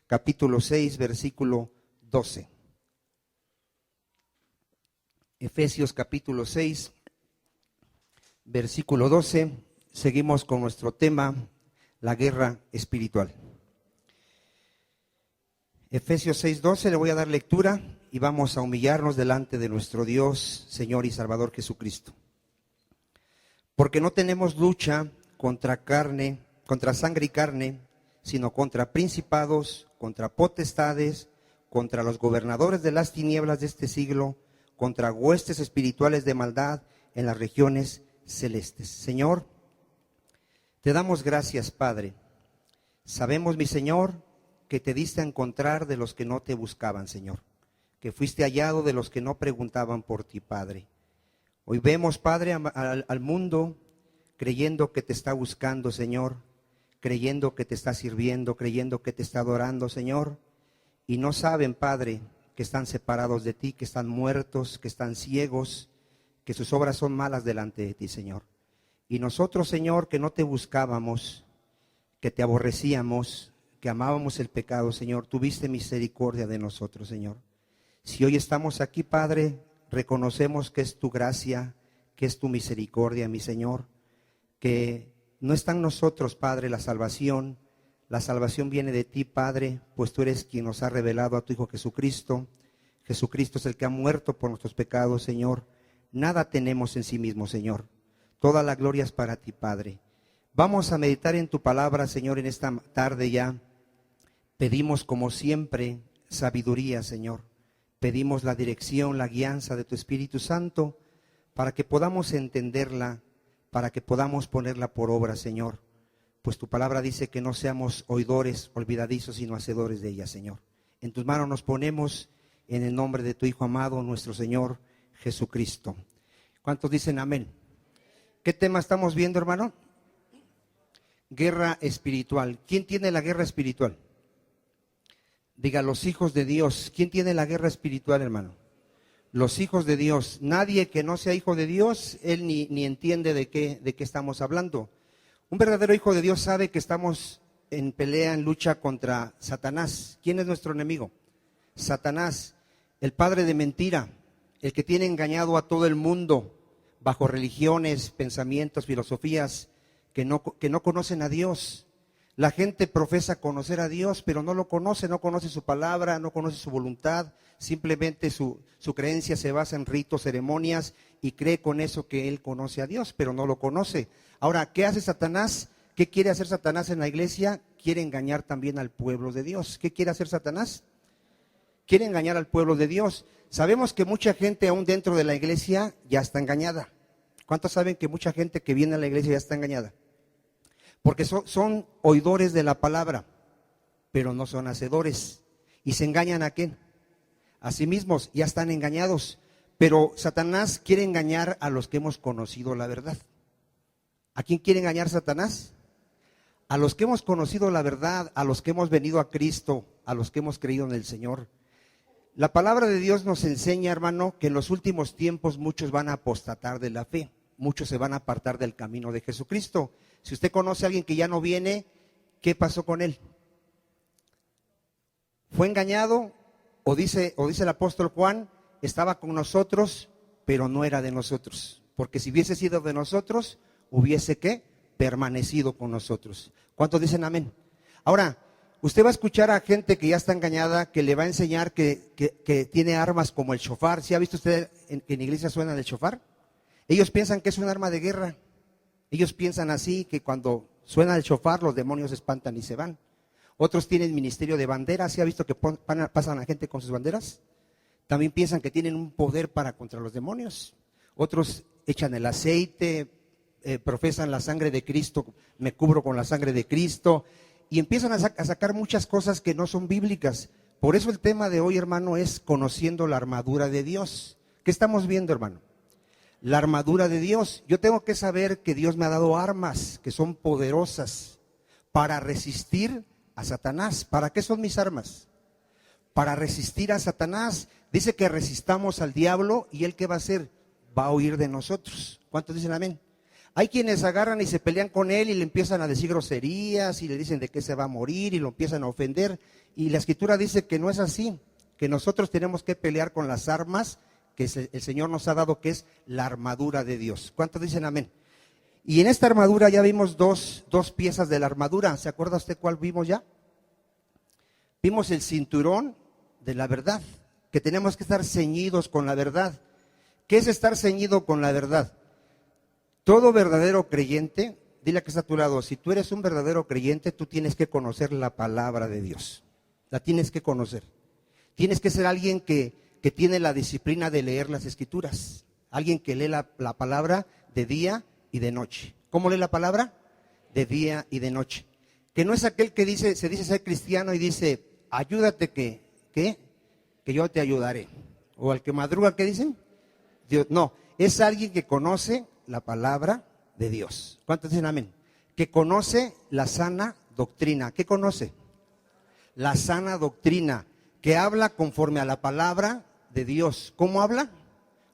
capítulo 6, versículo 12. Efesios capítulo 6, versículo 12. Seguimos con nuestro tema, la guerra espiritual. Efesios 6, 12, le voy a dar lectura y vamos a humillarnos delante de nuestro Dios, Señor y Salvador Jesucristo. Porque no tenemos lucha contra sangre y carne, sino contra principados, contra potestades, contra los gobernadores de las tinieblas de este siglo, contra huestes espirituales de maldad en las regiones celestes. Señor, te damos gracias, Padre. Sabemos, mi Señor, que te diste a encontrar de los que no te buscaban, Señor, que fuiste hallado de los que no preguntaban por ti, Padre. Hoy vemos, Padre, al mundo creyendo que te está buscando, Señor, creyendo que te está sirviendo, creyendo que te está adorando, Señor, y no saben, Padre, que están separados de ti, que están muertos, que están ciegos, que sus obras son malas delante de ti, Señor. Y nosotros, Señor, que no te buscábamos, que te aborrecíamos, que amábamos el pecado, Señor, tuviste misericordia de nosotros, Señor. Si hoy estamos aquí, Padre, reconocemos que es tu gracia, que es tu misericordia, mi Señor, que no está en nosotros, Padre, la salvación viene de ti, Padre, pues tú eres quien nos ha revelado a tu Hijo Jesucristo. Jesucristo es el que ha muerto por nuestros pecados, Señor. Nada tenemos en sí mismo, Señor. Toda la gloria es para ti, Padre. Vamos a meditar en tu palabra, Señor, en esta tarde ya. Pedimos, como siempre, sabiduría, Señor. Pedimos la dirección, la guianza de tu Espíritu Santo para que podamos entenderla, para que podamos ponerla por obra, Señor. Pues tu palabra dice que no seamos oidores olvidadizos, sino hacedores de ella, Señor. En tus manos nos ponemos en el nombre de tu Hijo amado, nuestro Señor Jesucristo. ¿Cuántos dicen amén? ¿Qué tema estamos viendo, hermano? Guerra espiritual. ¿Quién tiene la guerra espiritual? Diga, los hijos de Dios. ¿Quién tiene la guerra espiritual, hermano? Los hijos de Dios. Nadie que no sea hijo de Dios, él ni entiende de qué estamos hablando. Un verdadero hijo de Dios sabe que estamos en pelea, en lucha contra Satanás. ¿Quién es nuestro enemigo? Satanás, el padre de mentira, el que tiene engañado a todo el mundo bajo religiones, pensamientos, filosofías que no conocen a Dios. La gente profesa conocer a Dios, pero no lo conoce, no conoce su palabra, no conoce su voluntad. Simplemente su creencia se basa en ritos, ceremonias, y cree con eso que él conoce a Dios, pero no lo conoce. Ahora, ¿qué hace Satanás? ¿Qué quiere hacer Satanás en la iglesia? Quiere engañar también al pueblo de Dios. ¿Qué quiere hacer Satanás? Quiere engañar al pueblo de Dios. Sabemos que mucha gente aún dentro de la iglesia ya está engañada. ¿Cuántos saben que mucha gente que viene a la iglesia ya está engañada? Porque son oidores de la palabra, pero no son hacedores. ¿Y se engañan a quién? A sí mismos, ya están engañados. Pero Satanás quiere engañar a los que hemos conocido la verdad. ¿A quién quiere engañar Satanás? A los que hemos conocido la verdad, a los que hemos venido a Cristo, a los que hemos creído en el Señor. La palabra de Dios nos enseña, hermano, que en los últimos tiempos muchos van a apostatar de la fe. Muchos se van a apartar del camino de Jesucristo. Si usted conoce a alguien que ya no viene, ¿qué pasó con él? ¿Fue engañado? O dice el apóstol Juan, estaba con nosotros, pero no era de nosotros. Porque si hubiese sido de nosotros, hubiese ¿qué? Permanecido con nosotros. ¿Cuántos dicen amén? Ahora, usted va a escuchar a gente que ya está engañada, que le va a enseñar que tiene armas como el shofar. ¿Sí ha visto usted que en la iglesia suena el shofar? Ellos piensan que es un arma de guerra. Ellos piensan así, que cuando suena el shofar los demonios se espantan y se van. Otros tienen ministerio de banderas. ¿Sí ha visto que pasan a gente con sus banderas? También piensan que tienen un poder para contra los demonios. Otros echan el aceite, profesan la sangre de Cristo, me cubro con la sangre de Cristo, y empiezan a sacar muchas cosas que no son bíblicas. Por eso el tema de hoy, hermano, es conociendo la armadura de Dios. ¿Qué estamos viendo, hermano? La armadura de Dios. Yo tengo que saber que Dios me ha dado armas que son poderosas para resistir a Satanás. ¿Para qué son mis armas? Para resistir a Satanás. Dice que resistamos al diablo y él ¿qué va a hacer? Va a huir de nosotros. ¿Cuántos dicen amén? Hay quienes agarran y se pelean con él y le empiezan a decir groserías y le dicen de qué se va a morir y lo empiezan a ofender. Y la Escritura dice que no es así, que nosotros tenemos que pelear con las armas que el Señor nos ha dado, que es la armadura de Dios. ¿Cuántos dicen amén? Y en esta armadura ya vimos dos piezas de la armadura. ¿Se acuerda usted cuál vimos ya? Vimos el cinturón de la verdad, que tenemos que estar ceñidos con la verdad. ¿Qué es estar ceñido con la verdad? Todo verdadero creyente, dile que está a tu lado, si tú eres un verdadero creyente, tú tienes que conocer la palabra de Dios. La tienes que conocer. Tienes que ser alguien que tiene la disciplina de leer las Escrituras. Alguien que lee la palabra de día y de noche. ¿Cómo lee la palabra? De día y de noche. Que no es aquel que se dice ser cristiano y dice, ayúdate que yo te ayudaré. O al que madruga, ¿qué dicen? Dios, no, es alguien que conoce la palabra de Dios. ¿Cuántos dicen amén? Que conoce la sana doctrina. ¿Qué conoce? La sana doctrina, que habla conforme a la palabra de Dios. ¿Cómo habla?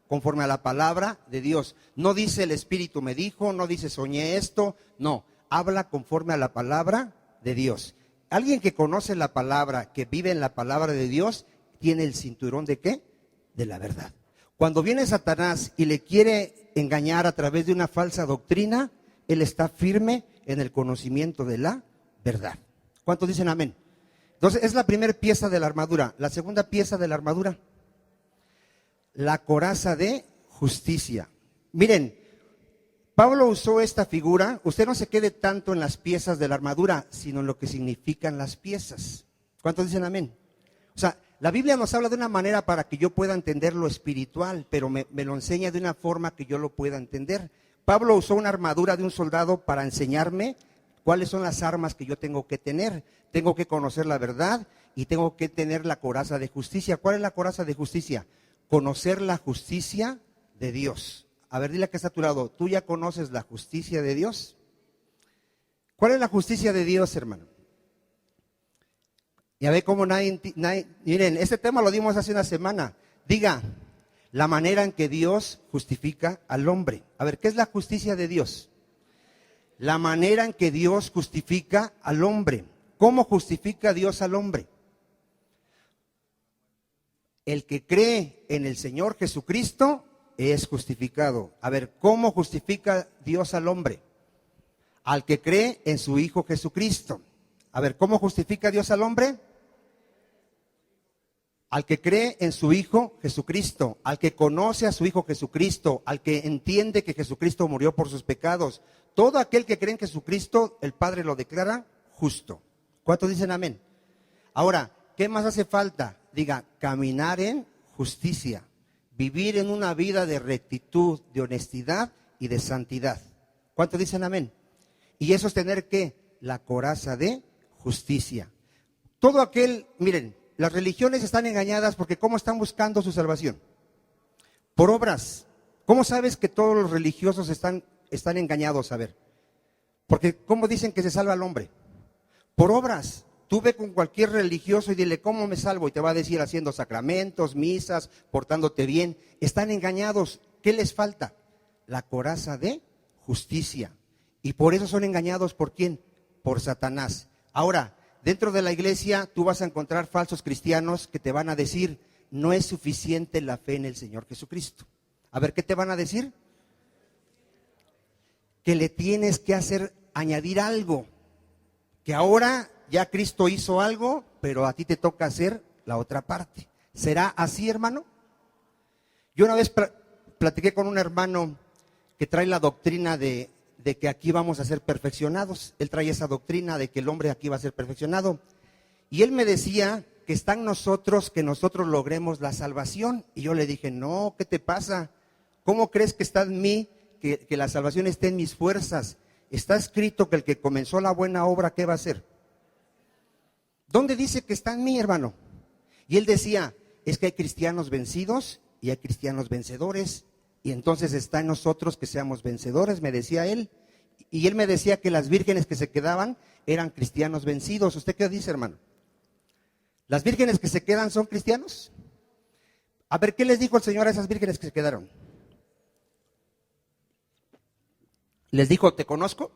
Conforme a la palabra de Dios. No dice el Espíritu me dijo, no dice soñé esto, no, habla conforme a la palabra de Dios. Alguien que conoce la palabra, que vive en la palabra de Dios, tiene el cinturón ¿de qué? De la verdad. Cuando viene Satanás y le quiere engañar a través de una falsa doctrina, él está firme en el conocimiento de la verdad. ¿Cuántos dicen amén? Entonces, es la primera pieza de la armadura. La segunda pieza de la armadura, la coraza de justicia. Miren, Pablo usó esta figura. Usted no se quede tanto en las piezas de la armadura, sino en lo que significan las piezas. ¿Cuántos dicen amén? O sea, la Biblia nos habla de una manera para que yo pueda entender lo espiritual, pero me lo enseña de una forma que yo lo pueda entender. Pablo usó una armadura de un soldado para enseñarme cuáles son las armas que yo tengo que tener. Tengo que conocer la verdad y tengo que tener la coraza de justicia. ¿Cuál es la coraza de justicia? Conocer la justicia de Dios. A ver, dile que está a tu lado, ¿tú ya conoces la justicia de Dios? ¿Cuál es la justicia de Dios, hermano? Ya ve cómo miren, este tema lo dimos hace una semana. Diga, la manera en que Dios justifica al hombre. A ver, ¿qué es la justicia de Dios? La manera en que Dios justifica al hombre. ¿Cómo justifica Dios al hombre? El que cree en el Señor Jesucristo es justificado. A ver, ¿cómo justifica Dios al hombre? Al que cree en su Hijo Jesucristo. A ver, ¿cómo justifica Dios al hombre? Al que cree en su Hijo Jesucristo, al que conoce a su Hijo Jesucristo, al que entiende que Jesucristo murió por sus pecados. Todo aquel que cree en Jesucristo, el Padre lo declara justo. ¿Cuántos dicen amén? Ahora, ¿qué más hace falta? Diga, caminar en justicia, vivir en una vida de rectitud, de honestidad y de santidad. ¿Cuántos dicen amén? Y eso es tener ¿qué? La coraza de justicia. Todo aquel, miren, las religiones están engañadas porque ¿cómo están buscando su salvación? Por obras. ¿Cómo sabes que todos los religiosos están engañados? A ver, porque ¿cómo dicen que se salva al hombre? Por obras. Tú ve con cualquier religioso y dile, ¿cómo me salvo? Y te va a decir haciendo sacramentos, misas, portándote bien. Están engañados. ¿Qué les falta? La coraza de justicia. Y por eso son engañados, ¿por quién? Por Satanás. Ahora, dentro de la iglesia tú vas a encontrar falsos cristianos que te van a decir, no es suficiente la fe en el Señor Jesucristo. A ver, ¿qué te van a decir? Que le tienes que añadir algo. Que ahora ya Cristo hizo algo, pero a ti te toca hacer la otra parte. ¿Será así, hermano? Yo una vez platiqué con un hermano que trae la doctrina de que aquí vamos a ser perfeccionados. Él trae esa doctrina de que el hombre aquí va a ser perfeccionado. Y él me decía que está en nosotros, que nosotros logremos la salvación. Y yo le dije, no, ¿qué te pasa? ¿Cómo crees que está en mí, que la salvación esté en mis fuerzas? Está escrito que el que comenzó la buena obra, ¿qué va a hacer? ¿Dónde dice que está en mí, hermano? Y él decía, es que hay cristianos vencidos y hay cristianos vencedores. Y entonces está en nosotros que seamos vencedores, me decía él. Y él me decía que las vírgenes que se quedaban eran cristianos vencidos. ¿Usted qué dice, hermano? ¿Las vírgenes que se quedan son cristianos? A ver, ¿qué les dijo el Señor a esas vírgenes que se quedaron? les dijo, ¿te conozco?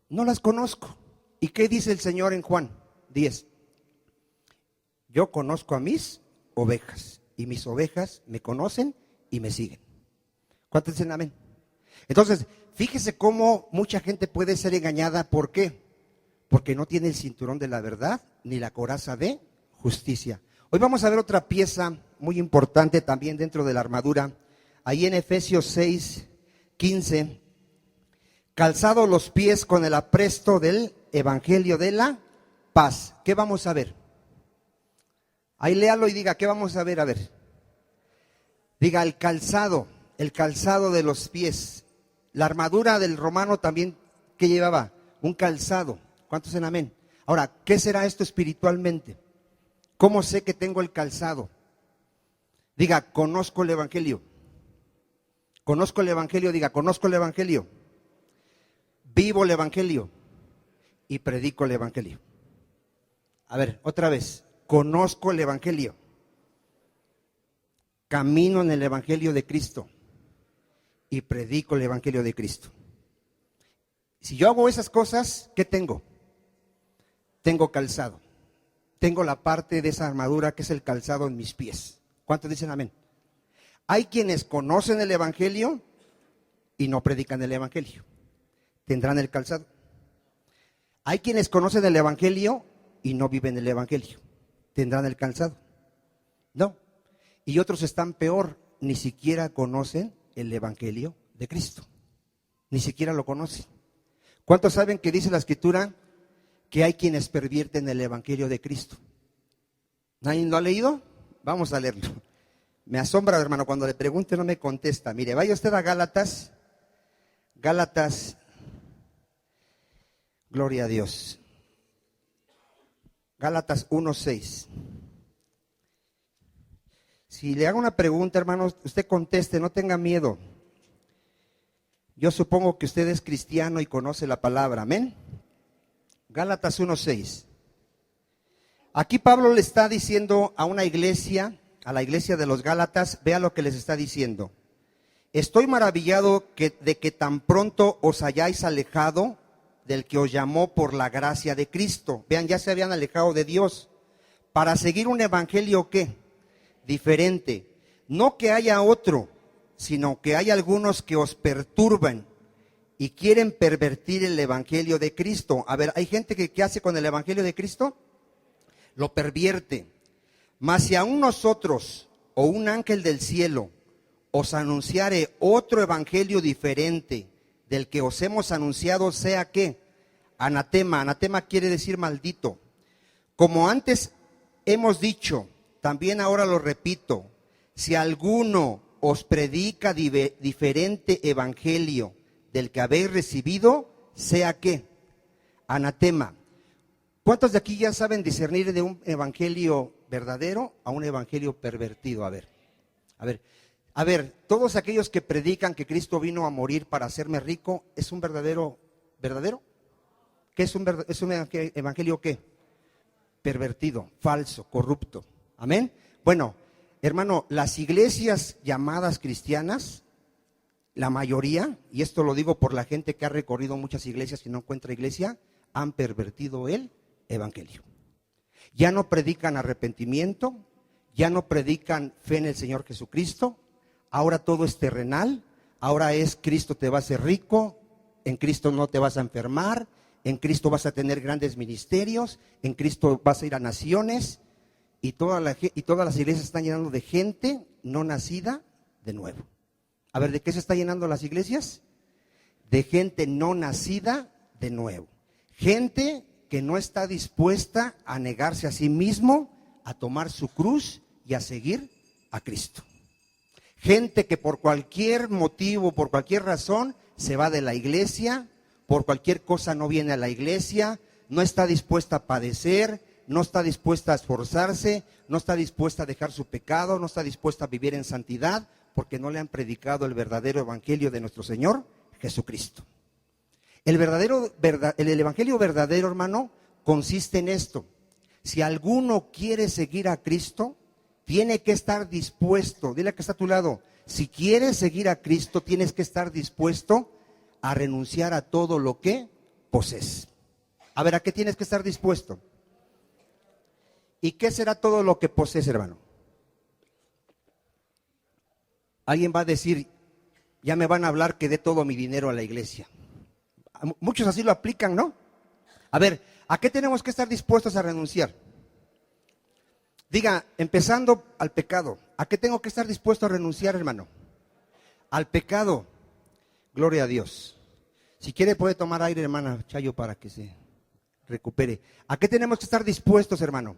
No las conozco. ¿Y qué dice el Señor en Juan 10? Yo conozco a mis ovejas y mis ovejas me conocen y me siguen. ¿Cuántos dicen amén? Entonces, fíjese cómo mucha gente puede ser engañada. ¿Por qué? Porque no tiene el cinturón de la verdad ni la coraza de justicia. Hoy vamos a ver otra pieza muy importante también dentro de la armadura. Ahí en Efesios 6:15, calzado los pies con el apresto del evangelio de la paz. ¿Qué vamos a ver? Ahí léalo y diga, ¿qué vamos a ver? A ver. Diga, el calzado de los pies. La armadura del romano también, ¿qué llevaba? Un calzado. ¿Cuántos en amén? Ahora, ¿qué será esto espiritualmente? ¿Cómo sé que tengo el calzado? Diga, conozco el evangelio. Conozco el evangelio, diga, conozco el evangelio. Vivo el evangelio y predico el evangelio. A ver, otra vez. Conozco el evangelio. Camino en el evangelio de Cristo y predico el evangelio de Cristo. Si yo hago esas cosas, ¿qué tengo? Tengo calzado. Tengo la parte de esa armadura que es el calzado en mis pies. ¿Cuántos dicen amén? Hay quienes conocen el evangelio y no predican el evangelio. Tendrán el calzado. Hay quienes conocen el evangelio y no viven el evangelio. Tendrán el calzado. No. Y otros están peor, ni siquiera conocen el evangelio de Cristo. Ni siquiera lo conocen. ¿Cuántos saben que dice la Escritura que hay quienes pervierten el evangelio de Cristo? ¿Nadie lo ha leído? Vamos a leerlo. Me asombra, hermano, cuando le pregunte no me contesta. Mire, vaya usted a Gálatas. Gálatas, gloria a Dios. Gálatas 1:6. Si le hago una pregunta, hermano, usted conteste, no tenga miedo. Yo supongo que usted es cristiano y conoce la palabra, amén. Gálatas 1:6. Aquí Pablo le está diciendo a una iglesia, a la iglesia de los Gálatas, vea lo que les está diciendo. Estoy maravillado de que tan pronto os hayáis alejado del que os llamó por la gracia de Cristo. Vean, ya se habían alejado de Dios para seguir un evangelio, ¿qué? Diferente. No que haya otro, sino que hay algunos que os perturban y quieren pervertir el evangelio de Cristo. A ver, hay gente que ¿qué hace con el evangelio de Cristo? Lo pervierte. Mas si aún nosotros o un ángel del cielo os anunciare otro evangelio diferente del que os hemos anunciado, sea ¿qué? Anatema. Anatema quiere decir maldito. Como antes hemos dicho, también ahora lo repito, si alguno os predica diferente evangelio del que habéis recibido, sea ¿qué? Anatema. ¿Cuántos de aquí ya saben discernir de un evangelio verdadero a un evangelio pervertido? A ver, todos aquellos que predican que Cristo vino a morir para hacerme rico, ¿es un verdadero? ¿Qué es un evangelio qué? Pervertido, falso, corrupto. Amén. Bueno, hermano, las iglesias llamadas cristianas, la mayoría, y esto lo digo por la gente que ha recorrido muchas iglesias y no encuentra iglesia, han pervertido el evangelio. Ya no predican arrepentimiento, ya no predican fe en el Señor Jesucristo, ahora todo es terrenal, ahora es Cristo te va a hacer rico, en Cristo no te vas a enfermar, en Cristo vas a tener grandes ministerios, en Cristo vas a ir a naciones, y todas las iglesias están llenando de gente no nacida de nuevo. A ver, ¿de qué se está llenando las iglesias? De gente no nacida de nuevo. Gente que no está dispuesta a negarse a sí mismo, a tomar su cruz y a seguir a Cristo. Gente que por cualquier motivo, por cualquier razón, se va de la iglesia, por cualquier cosa no viene a la iglesia, no está dispuesta a padecer, no está dispuesta a esforzarse, no está dispuesta a dejar su pecado, no está dispuesta a vivir en santidad, porque no le han predicado el verdadero evangelio de nuestro Señor Jesucristo. El evangelio verdadero, hermano, consiste en esto. Si alguno quiere seguir a Cristo, tiene que estar dispuesto. Dile que está a tu lado. Si quieres seguir a Cristo, tienes que estar dispuesto a renunciar a todo lo que posees. A ver, ¿a qué tienes que estar dispuesto? ¿Y qué será todo lo que posees, hermano? Alguien va a decir, ya me van a hablar que dé todo mi dinero a la iglesia. Muchos así lo aplican, ¿no? A ver, ¿a qué tenemos que estar dispuestos a renunciar? Diga, empezando al pecado. ¿A qué tengo que estar dispuesto a renunciar, hermano? Al pecado. Gloria a Dios. Si quiere puede tomar aire, hermana Chayo, para que se recupere. ¿A qué tenemos que estar dispuestos, hermano?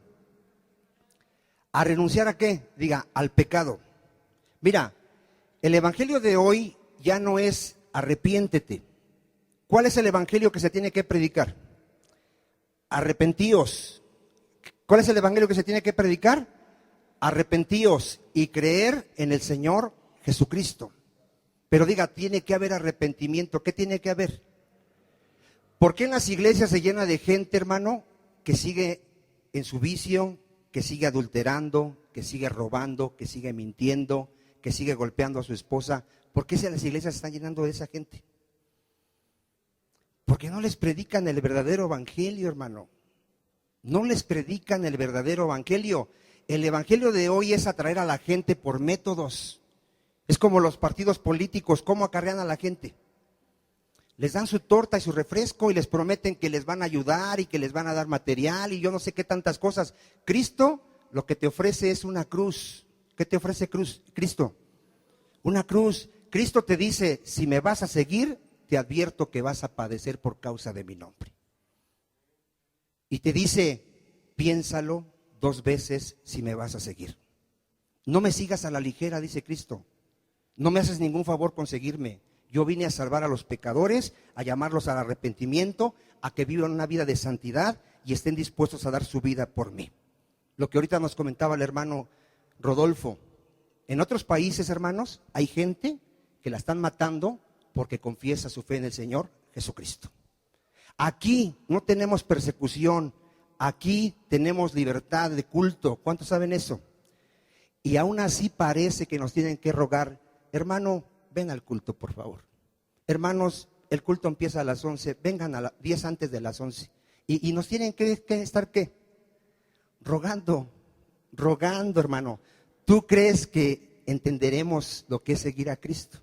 ¿A renunciar a qué? Diga, al pecado. Mira, el evangelio de hoy ya no es arrepiéntete. ¿Cuál es el evangelio que se tiene que predicar? Arrepentíos. ¿Cuál es el evangelio que se tiene que predicar? Arrepentíos y creer en el Señor Jesucristo. Pero diga, tiene que haber arrepentimiento. ¿Qué tiene que haber? ¿Por qué en las iglesias se llena de gente, hermano, que sigue en su vicio, que sigue adulterando, que sigue robando, que sigue mintiendo, que sigue golpeando a su esposa? ¿Por qué las iglesias se están llenando de esa gente? Porque no les predican el verdadero evangelio, hermano. No les predican el verdadero evangelio. El evangelio de hoy es atraer a la gente por métodos. Es como los partidos políticos, ¿cómo acarrean a la gente? Les dan su torta y su refresco y les prometen que les van a ayudar y que les van a dar material y yo no sé qué tantas cosas. Cristo lo que te ofrece es una cruz. ¿Qué te ofrece Cristo? Una cruz. Cristo te dice, si me vas a seguir, te advierto que vas a padecer por causa de mi nombre. Y te dice, piénsalo 2 veces si me vas a seguir. No me sigas a la ligera, dice Cristo. No me haces ningún favor con seguirme. Yo vine a salvar a los pecadores, a llamarlos al arrepentimiento, a que vivan una vida de santidad y estén dispuestos a dar su vida por mí. Lo que ahorita nos comentaba el hermano Rodolfo. En otros países, hermanos, hay gente que la están matando porque confiesa su fe en el Señor Jesucristo. Aquí no tenemos persecución, aquí tenemos libertad de culto. ¿Cuántos saben eso? Y aún así parece que nos tienen que rogar, hermano, ven al culto, por favor. Hermanos, el culto empieza a las 11, vengan a 10 antes de las 11. Y nos tienen que estar, ¿qué? Rogando, hermano. ¿Tú crees que entenderemos lo que es seguir a Cristo?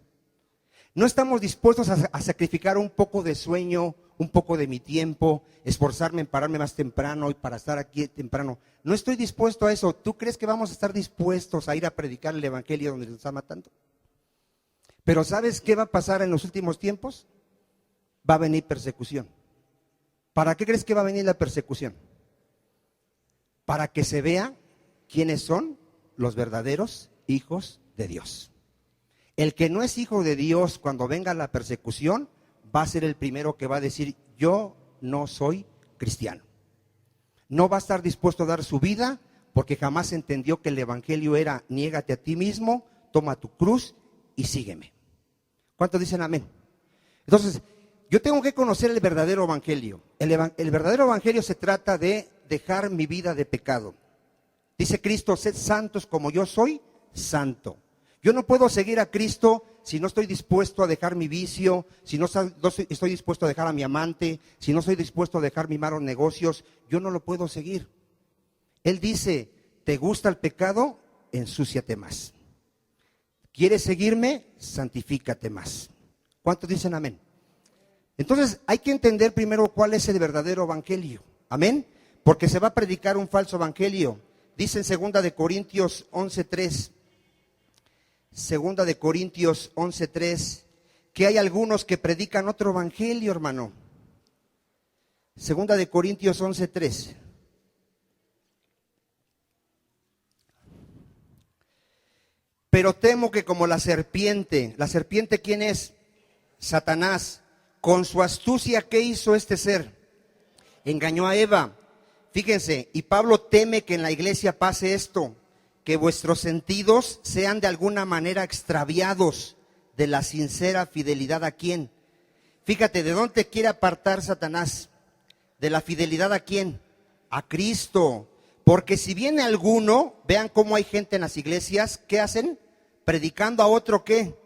No estamos dispuestos a sacrificar un poco de sueño, un poco de mi tiempo, esforzarme en pararme más temprano y para estar aquí temprano. No estoy dispuesto a eso. ¿Tú crees que vamos a estar dispuestos a ir a predicar el evangelio donde nos está matando? Pero ¿sabes qué va a pasar en los últimos tiempos? Va a venir persecución. ¿Para qué crees que va a venir la persecución? Para que se vea quiénes son los verdaderos hijos de Dios. El que no es hijo de Dios, cuando venga la persecución, va a ser el primero que va a decir, yo no soy cristiano. No va a estar dispuesto a dar su vida porque jamás entendió que el evangelio era, niégate a ti mismo, toma tu cruz y sígueme. ¿Cuántos dicen amén? Entonces, yo tengo que conocer el verdadero evangelio. El verdadero evangelio se trata de dejar mi vida de pecado. Dice Cristo, sed santos como yo soy santo. Yo no puedo seguir a Cristo si no estoy dispuesto a dejar mi vicio, si no estoy dispuesto a dejar a mi amante, si no estoy dispuesto a dejar mis malos negocios, yo no lo puedo seguir. Él dice, ¿te gusta el pecado? Ensúciate más. ¿Quieres seguirme? Santifícate más. ¿Cuántos dicen amén? Entonces hay que entender primero cuál es el verdadero evangelio. Amén. Porque se va a predicar un falso evangelio. Dice en 2 de Corintios 11:3. 2 de Corintios 11:3, que hay algunos que predican otro evangelio, hermano. 2 de Corintios 11:3. Pero temo que como la serpiente ¿quién es? Satanás, con su astucia, ¿qué hizo este ser? Engañó a Eva. Fíjense, y Pablo teme que en la iglesia pase esto, que vuestros sentidos sean de alguna manera extraviados de la sincera fidelidad a quién. Fíjate, ¿de dónde quiere apartar Satanás? ¿De la fidelidad a quién? A Cristo. Porque si viene alguno, vean cómo hay gente en las iglesias, ¿qué hacen? Predicando a otro ¿qué?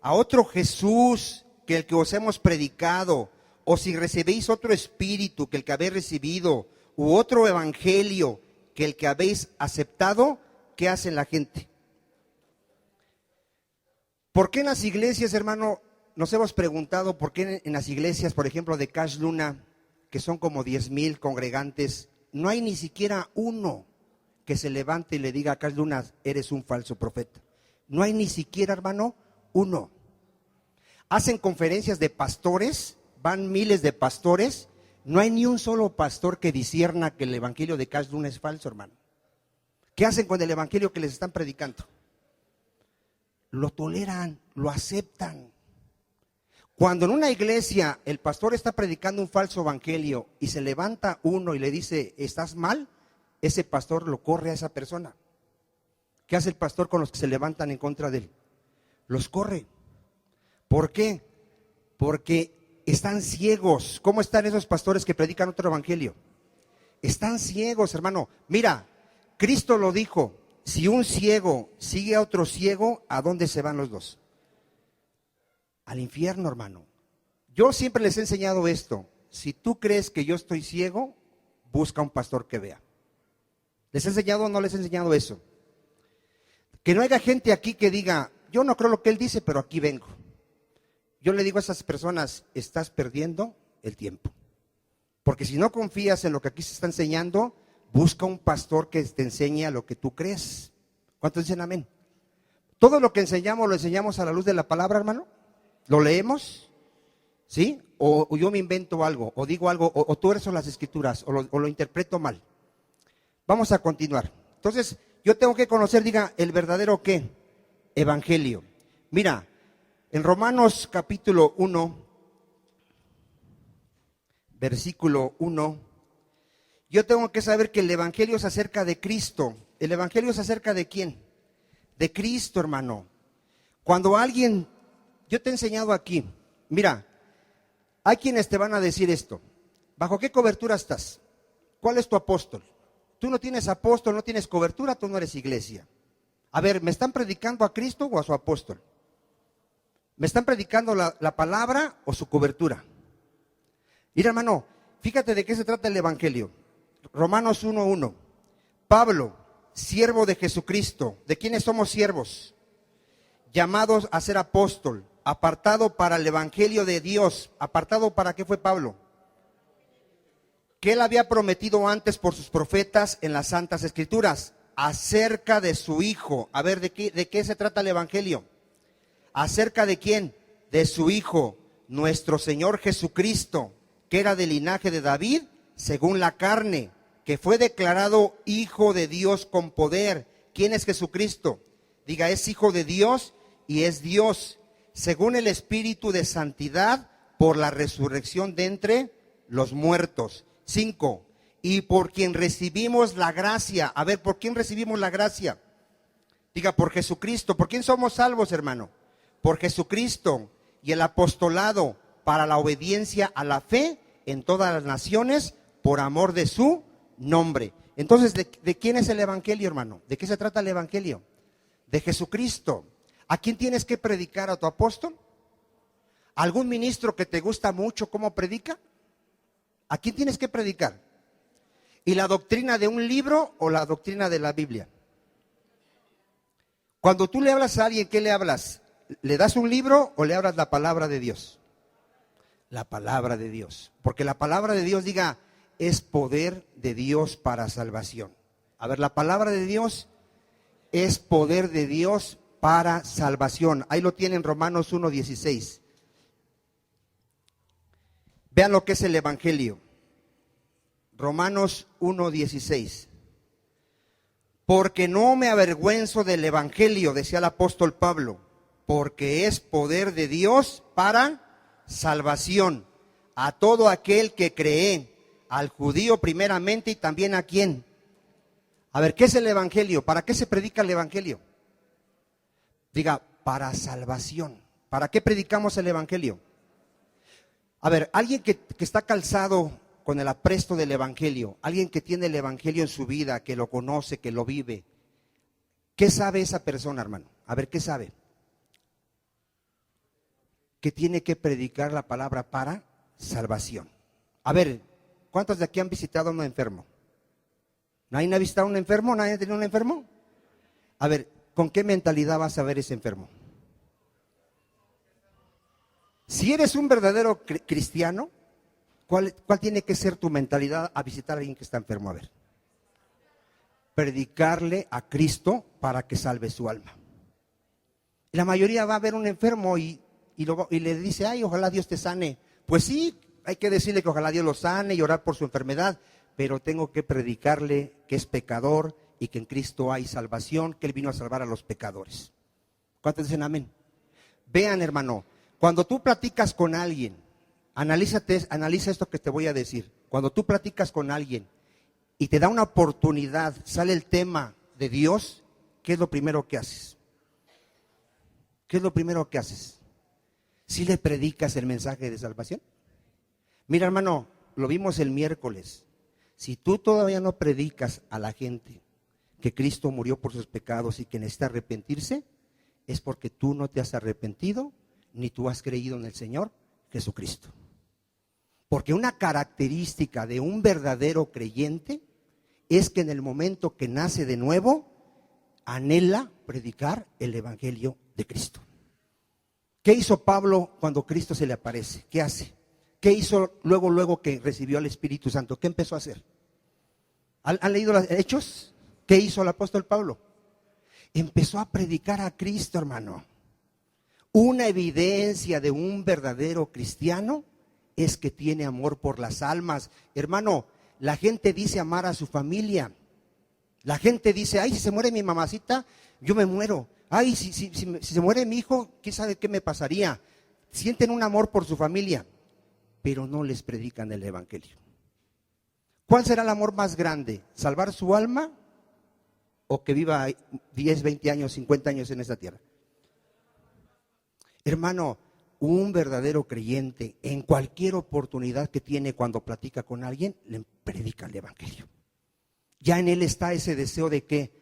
A otro Jesús, que el que os hemos predicado, o si recibéis otro espíritu que el que habéis recibido, u otro evangelio que el que habéis aceptado, ¿qué hace la gente? ¿Por qué en las iglesias, hermano, nos hemos preguntado por qué en las iglesias, por ejemplo, de Cash Luna, que son como 10,000 congregantes, no hay ni siquiera uno que se levante y le diga a Cash Luna, eres un falso profeta? No hay ni siquiera, hermano, uno. Hacen conferencias de pastores, van miles de pastores, no hay ni un solo pastor que discierna que el evangelio de Cash Luna es falso, hermano. ¿Qué hacen con el evangelio que les están predicando? Lo toleran, lo aceptan. Cuando en una iglesia el pastor está predicando un falso evangelio y se levanta uno y le dice, ¿estás mal?, ese pastor lo corre a esa persona. ¿Qué hace el pastor con los que se levantan en contra de él? Los corre. ¿Por qué? Porque están ciegos. ¿Cómo están esos pastores que predican otro evangelio? Están ciegos, hermano. Mira, Cristo lo dijo, si un ciego sigue a otro ciego, ¿a dónde se van los dos? Al infierno, hermano. Yo siempre les he enseñado esto. Si tú crees que yo estoy ciego, busca un pastor que vea. ¿Les he enseñado o no les he enseñado eso? Que no haya gente aquí que diga, yo no creo lo que él dice, pero aquí vengo. Yo le digo a esas personas, estás perdiendo el tiempo. Porque si no confías en lo que aquí se está enseñando, busca un pastor que te enseñe a lo que tú crees. ¿Cuántos dicen amén? Todo lo que enseñamos, lo enseñamos a la luz de la palabra, hermano. ¿Lo leemos? ¿Sí? O yo me invento algo, o digo algo, o tú eres son las escrituras, o lo interpreto mal. Vamos a continuar. Entonces, yo tengo que conocer, diga, el verdadero ¿qué? Evangelio. Mira, en Romanos capítulo 1, versículo 1, yo tengo que saber que el evangelio es acerca de Cristo. ¿El evangelio es acerca de quién? De Cristo, hermano. Cuando alguien, yo te he enseñado aquí, mira, hay quienes te van a decir esto. ¿Bajo qué cobertura estás? ¿Cuál es tu apóstol? Tú no tienes apóstol, no tienes cobertura, tú no eres iglesia. A ver, ¿me están predicando a Cristo o a su apóstol? ¿Me están predicando la palabra o su cobertura? Mira, hermano, fíjate de qué se trata el evangelio. Romanos 1:1. Pablo, siervo de Jesucristo. ¿De quiénes somos siervos? Llamados a ser apóstol, apartado para el evangelio de Dios. ¿Apartado para qué fue Pablo? Que él había prometido antes por sus profetas en las Santas Escrituras, acerca de su Hijo. A ver, ¿de qué se trata el evangelio? ¿Acerca de quién? De su Hijo, nuestro Señor Jesucristo, que era del linaje de David, según la carne, que fue declarado Hijo de Dios con poder. ¿Quién es Jesucristo? Diga, es Hijo de Dios y es Dios, según el Espíritu de santidad, por la resurrección de entre los muertos. 5. Y por quien recibimos la gracia. A ver, ¿por quién recibimos la gracia? Diga, por Jesucristo. ¿Por quién somos salvos, hermano? Por Jesucristo y el apostolado para la obediencia a la fe en todas las naciones por amor de su nombre. Entonces, ¿de quién es el evangelio, hermano? ¿De qué se trata el evangelio? De Jesucristo. ¿A quién tienes que predicar? ¿A tu apóstol? ¿Algún ministro que te gusta mucho cómo predica? ¿A quién tienes que predicar? ¿Y la doctrina de un libro o la doctrina de la Biblia? Cuando tú le hablas a alguien, ¿qué le hablas? ¿Le das un libro o le hablas la palabra de Dios? La palabra de Dios. Porque la palabra de Dios, diga, es poder de Dios para salvación. A ver, la palabra de Dios es poder de Dios para salvación. Ahí lo tienen Romanos 1:16. Vean lo que es el evangelio. Romanos 1:16. Porque no me avergüenzo del evangelio, decía el apóstol Pablo, porque es poder de Dios para salvación a todo aquel que cree, al judío primeramente y también a quién. A ver, ¿qué es el evangelio? ¿Para qué se predica el evangelio? Diga, para salvación. ¿Para qué predicamos el evangelio? A ver, alguien que está calzado con el apresto del evangelio, alguien que tiene el evangelio en su vida, que lo conoce, que lo vive, ¿qué sabe esa persona, hermano? A ver, ¿qué sabe? que tiene que predicar la palabra para salvación. A ver, ¿cuántos de aquí han visitado a un enfermo? ¿Nadie ha visitado a un enfermo? ¿Nadie ha tenido un enfermo? A ver, ¿con qué mentalidad vas a ver ese enfermo? Si eres un verdadero cristiano, ¿cuál tiene que ser tu mentalidad a visitar a alguien que está enfermo? A ver, predicarle a Cristo para que salve su alma. La mayoría va a ver un enfermo y le dice, ay, ojalá Dios te sane. Pues sí, hay que decirle que ojalá Dios lo sane y orar por su enfermedad, pero tengo que predicarle que es pecador y que en Cristo hay salvación, que Él vino a salvar a los pecadores. ¿Cuántos dicen amén? Vean, hermano, cuando tú platicas con alguien, analiza esto que te voy a decir. Cuando tú platicas con alguien y te da una oportunidad, sale el tema de Dios, ¿qué es lo primero que haces? ¿Qué es lo primero que haces? ¿Sí le predicas el mensaje de salvación? Mira, hermano, lo vimos el miércoles. Si tú todavía no predicas a la gente que Cristo murió por sus pecados y que necesita arrepentirse, es porque tú no te has arrepentido ni tú has creído en el Señor Jesucristo. Porque una característica de un verdadero creyente es que en el momento que nace de nuevo, anhela predicar el Evangelio de Cristo. ¿Qué hizo Pablo cuando Cristo se le aparece? ¿Qué hace? ¿Qué hizo luego que recibió al Espíritu Santo? ¿Qué empezó a hacer? ¿Han leído los Hechos? ¿Qué hizo el apóstol Pablo? Empezó a predicar a Cristo, hermano. Una evidencia de un verdadero cristiano es que tiene amor por las almas. Hermano, la gente dice amar a su familia. La gente dice, ay, si se muere mi mamacita, yo me muero. Ay, si se muere mi hijo, ¿quién sabe qué me pasaría? Sienten un amor por su familia, pero no les predican el Evangelio. ¿Cuál será el amor más grande? ¿Salvar su alma o que viva 10, 20 años, 50 años en esta tierra? Hermano, un verdadero creyente en cualquier oportunidad que tiene cuando platica con alguien, le predica el Evangelio. Ya en él está ese deseo de qué,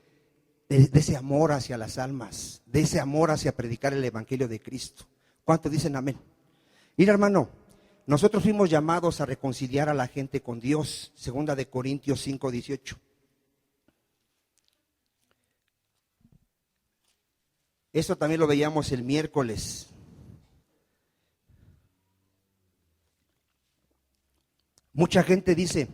de ese amor hacia las almas, de ese amor hacia predicar el Evangelio de Cristo. ¿Cuántos dicen amén? Mira, hermano, nosotros fuimos llamados a reconciliar a la gente con Dios, 2 Corintios 5:18. Eso también lo veíamos el miércoles. Mucha gente dice,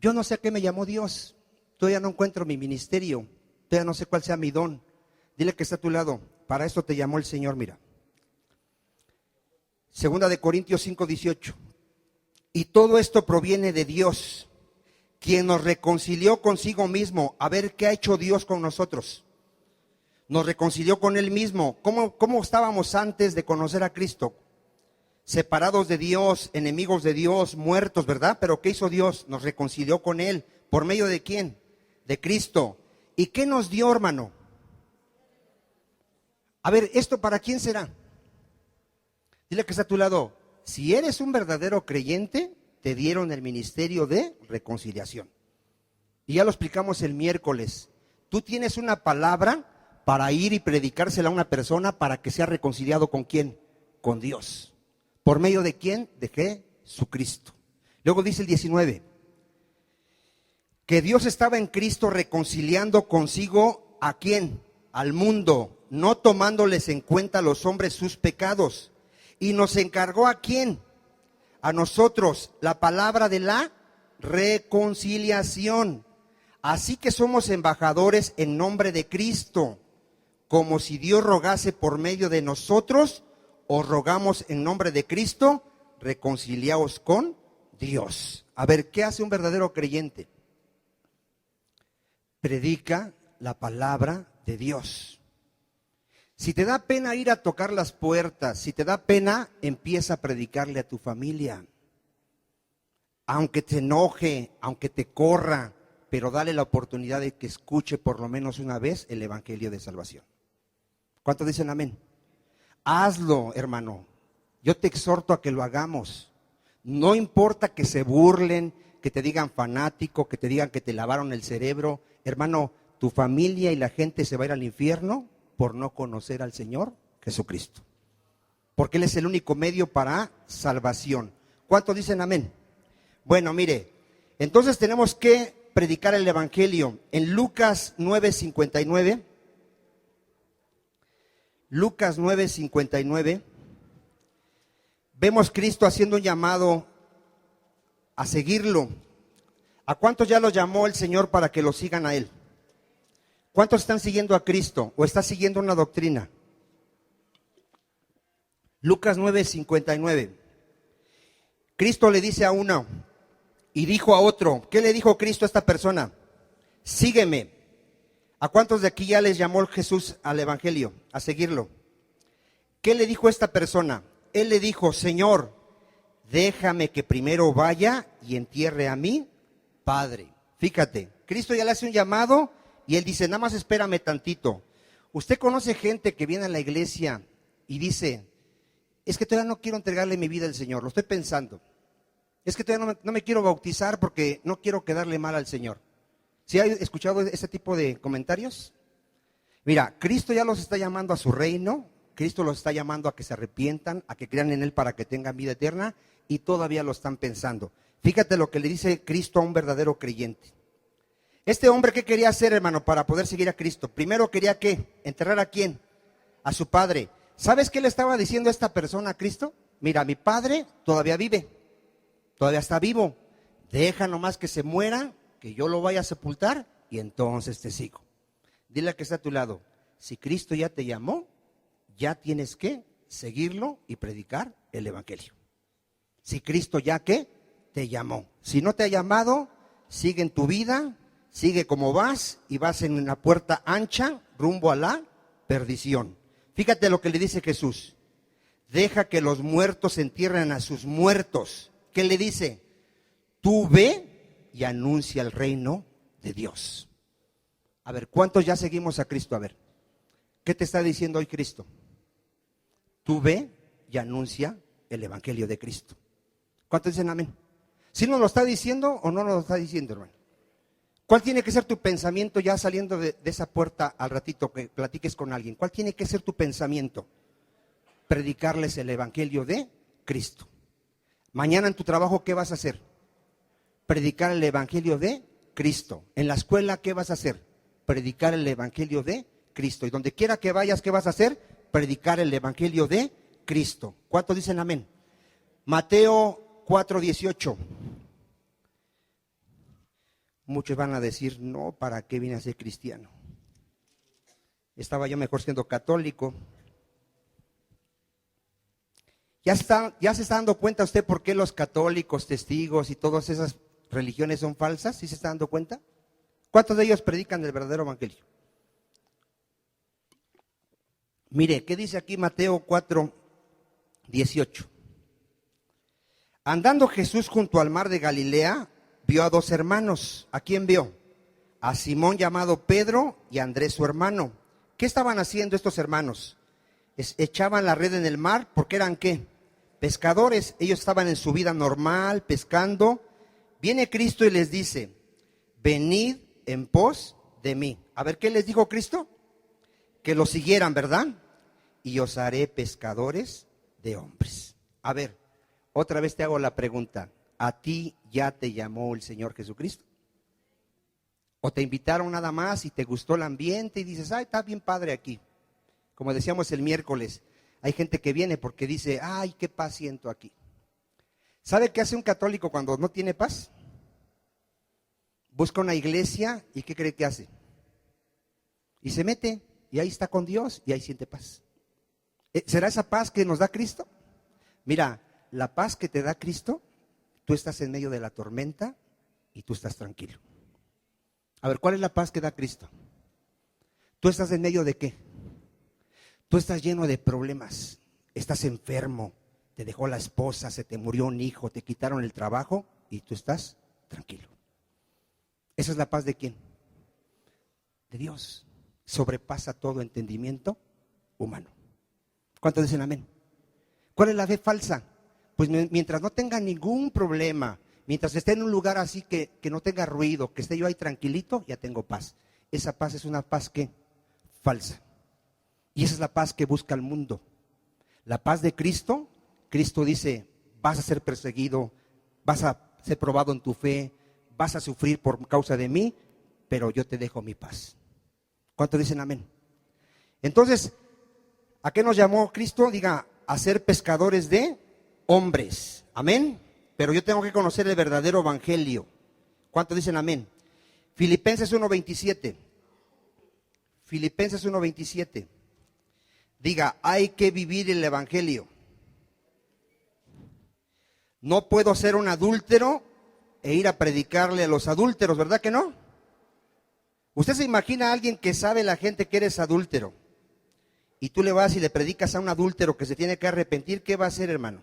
yo no sé a qué me llamó Dios, todavía no encuentro mi ministerio, todavía no sé cuál sea mi don. Dile que está a tu lado, para esto te llamó el Señor, mira. 2 Corintios 5:18. Y todo esto proviene de Dios, quien nos reconcilió consigo mismo. A ver, ¿qué ha hecho Dios con nosotros? Nos reconcilió con Él mismo. ¿Cómo estábamos antes de conocer a Cristo? Separados de Dios, enemigos de Dios, muertos, ¿verdad? Pero ¿qué hizo Dios? Nos reconcilió con Él. ¿Por medio de quién? De Cristo. ¿Y qué nos dio, hermano? A ver, ¿esto para quién será? Dile que está a tu lado. Si eres un verdadero creyente, te dieron el ministerio de reconciliación. Y ya lo explicamos el miércoles. Tú tienes una palabra para ir y predicársela a una persona para que sea reconciliado ¿con quién? Con Dios. ¿Por medio de quién? De Jesucristo. Luego dice el 19. Que Dios estaba en Cristo reconciliando consigo ¿a quién? Al mundo, no tomándoles en cuenta a los hombres sus pecados. Y nos encargó ¿a quién? A nosotros la palabra de la reconciliación. Así que somos embajadores en nombre de Cristo, como si Dios rogase por medio de nosotros. Os rogamos en nombre de Cristo, reconciliaos con Dios. A ver, ¿qué hace un verdadero creyente? Predica la palabra de Dios. Si te da pena ir a tocar las puertas, si te da pena, empieza a predicarle a tu familia. Aunque te enoje, aunque te corra, pero dale la oportunidad de que escuche por lo menos una vez el Evangelio de salvación. ¿Cuántos dicen amén? Hazlo, hermano. Yo te exhorto a que lo hagamos. No importa que se burlen, que te digan fanático, que te digan que te lavaron el cerebro. Hermano, tu familia y la gente se va a ir al infierno por no conocer al Señor Jesucristo. porque Él es el único medio para salvación. ¿Cuántos dicen amén? Bueno, mire, entonces tenemos que predicar el Evangelio. En Lucas 9:59, Lucas 9:59, vemos Cristo haciendo un llamado a seguirlo. ¿A cuántos ya los llamó el Señor para que lo sigan a Él? ¿Cuántos están siguiendo a Cristo o están siguiendo una doctrina? Lucas 9:59. Cristo le dice a uno y dijo a otro. ¿Qué le dijo Cristo a esta persona? Sígueme. ¿A cuántos de aquí ya les llamó Jesús al Evangelio, a seguirlo? ¿Qué le dijo esta persona? Él le dijo, Señor, déjame que primero vaya y entierre a mi Padre. Fíjate, Cristo ya le hace un llamado y Él dice, nada más espérame tantito. Usted conoce gente que viene a la iglesia y dice, es que todavía no quiero entregarle mi vida al Señor, lo estoy pensando. Es que todavía no me quiero bautizar porque no quiero quedarle mal al Señor. ¿Sí ha escuchado ese tipo de comentarios? Mira, Cristo ya los está llamando a su reino, Cristo los está llamando a que se arrepientan, a que crean en Él para que tengan vida eterna y todavía lo están pensando. Fíjate lo que le dice Cristo a un verdadero creyente. Este hombre, ¿qué quería hacer, hermano, para poder seguir a Cristo? Primero quería, ¿qué? ¿Enterrar a quién? A su padre. ¿Sabes qué le estaba diciendo a esta persona a Cristo? Mira, mi padre todavía vive, todavía está vivo. Deja nomás que se muera, que yo lo vaya a sepultar y entonces te sigo. Dile al que está a tu lado, si Cristo ya te llamó, ya tienes que seguirlo y predicar el Evangelio. Si Cristo ya que te llamó. Si no te ha llamado, sigue en tu vida, sigue como vas y vas en una puerta ancha rumbo a la perdición. Fíjate lo que le dice Jesús. Deja que los muertos entierren a sus muertos. ¿Qué le dice? Tú ve y anuncia el reino de Dios. A ver, ¿cuántos ya seguimos a Cristo? A ver, ¿qué te está diciendo hoy Cristo? Tú ve y anuncia el Evangelio de Cristo. ¿Cuántos dicen amén? ¿Sí nos lo está diciendo o no nos lo está diciendo, hermano? ¿Cuál tiene que ser tu pensamiento ya saliendo de esa puerta al ratito que platiques con alguien? ¿Cuál tiene que ser tu pensamiento? Predicarles el Evangelio de Cristo. Mañana en tu trabajo, ¿qué vas a hacer? Predicar el Evangelio de Cristo. En la escuela, ¿qué vas a hacer? Predicar el Evangelio de Cristo. Y donde quiera que vayas, ¿qué vas a hacer? Predicar el Evangelio de Cristo. ¿Cuántos dicen amén? Mateo 4:18. Muchos van a decir, no, ¿para qué vine a ser cristiano? Estaba yo mejor siendo católico. ¿Ya se está dando cuenta usted por qué los católicos, testigos y todas esas religiones son falsas? ¿Sí se está dando cuenta? ¿Cuántos de ellos predican el verdadero Evangelio? Mire, ¿qué dice aquí Mateo 4:18? Andando Jesús junto al mar de Galilea, vio a dos hermanos. ¿A quién vio? A Simón llamado Pedro y a Andrés su hermano. ¿Qué estaban haciendo estos hermanos? Echaban la red en el mar porque eran ¿qué? Pescadores. Ellos estaban en su vida normal, pescando. Viene Cristo y les dice, venid en pos de mí. A ver, ¿qué les dijo Cristo? Que lo siguieran, ¿verdad? Y os haré pescadores de hombres. A ver, otra vez te hago la pregunta. ¿A ti ya te llamó el Señor Jesucristo? ¿O te invitaron nada más y te gustó el ambiente y dices, ay, está bien padre aquí? Como decíamos el miércoles, hay gente que viene porque dice, ay, qué paz siento aquí. ¿Sabe qué hace un católico cuando no tiene paz? Busca una iglesia y ¿qué cree que hace? Y se mete y ahí está con Dios y ahí siente paz. ¿Será esa paz que nos da Cristo? Mira, la paz que te da Cristo, tú estás en medio de la tormenta y tú estás tranquilo. A ver, ¿cuál es la paz que da Cristo? ¿Tú estás en medio de qué? Tú estás lleno de problemas, estás enfermo, te dejó la esposa, se te murió un hijo, te quitaron el trabajo y tú estás tranquilo. ¿Esa es la paz de quién? De Dios. Sobrepasa todo entendimiento humano. ¿Cuántos dicen amén? ¿Cuál es la fe falsa? Pues mientras no tenga ningún problema, mientras esté en un lugar así que no tenga ruido, que esté yo ahí tranquilito, ya tengo paz. Esa paz es una paz que falsa. Y esa es la paz que busca el mundo. La paz de Cristo, Cristo dice, vas a ser perseguido, vas a ser probado en tu fe, vas a sufrir por causa de mí, pero yo te dejo mi paz. ¿Cuántos dicen amén? Entonces, ¿a qué nos llamó Cristo? Diga, a ser pescadores de hombres. Amén. Pero yo tengo que conocer el verdadero evangelio. ¿Cuántos dicen amén? Filipenses 1:27. Filipenses 1:27. Diga, hay que vivir el evangelio. No puedo ser un adúltero e ir a predicarle a los adúlteros, ¿verdad que no? Usted se imagina a alguien que sabe la gente que eres adúltero y tú le vas y le predicas a un adúltero que se tiene que arrepentir, ¿qué va a hacer, hermano?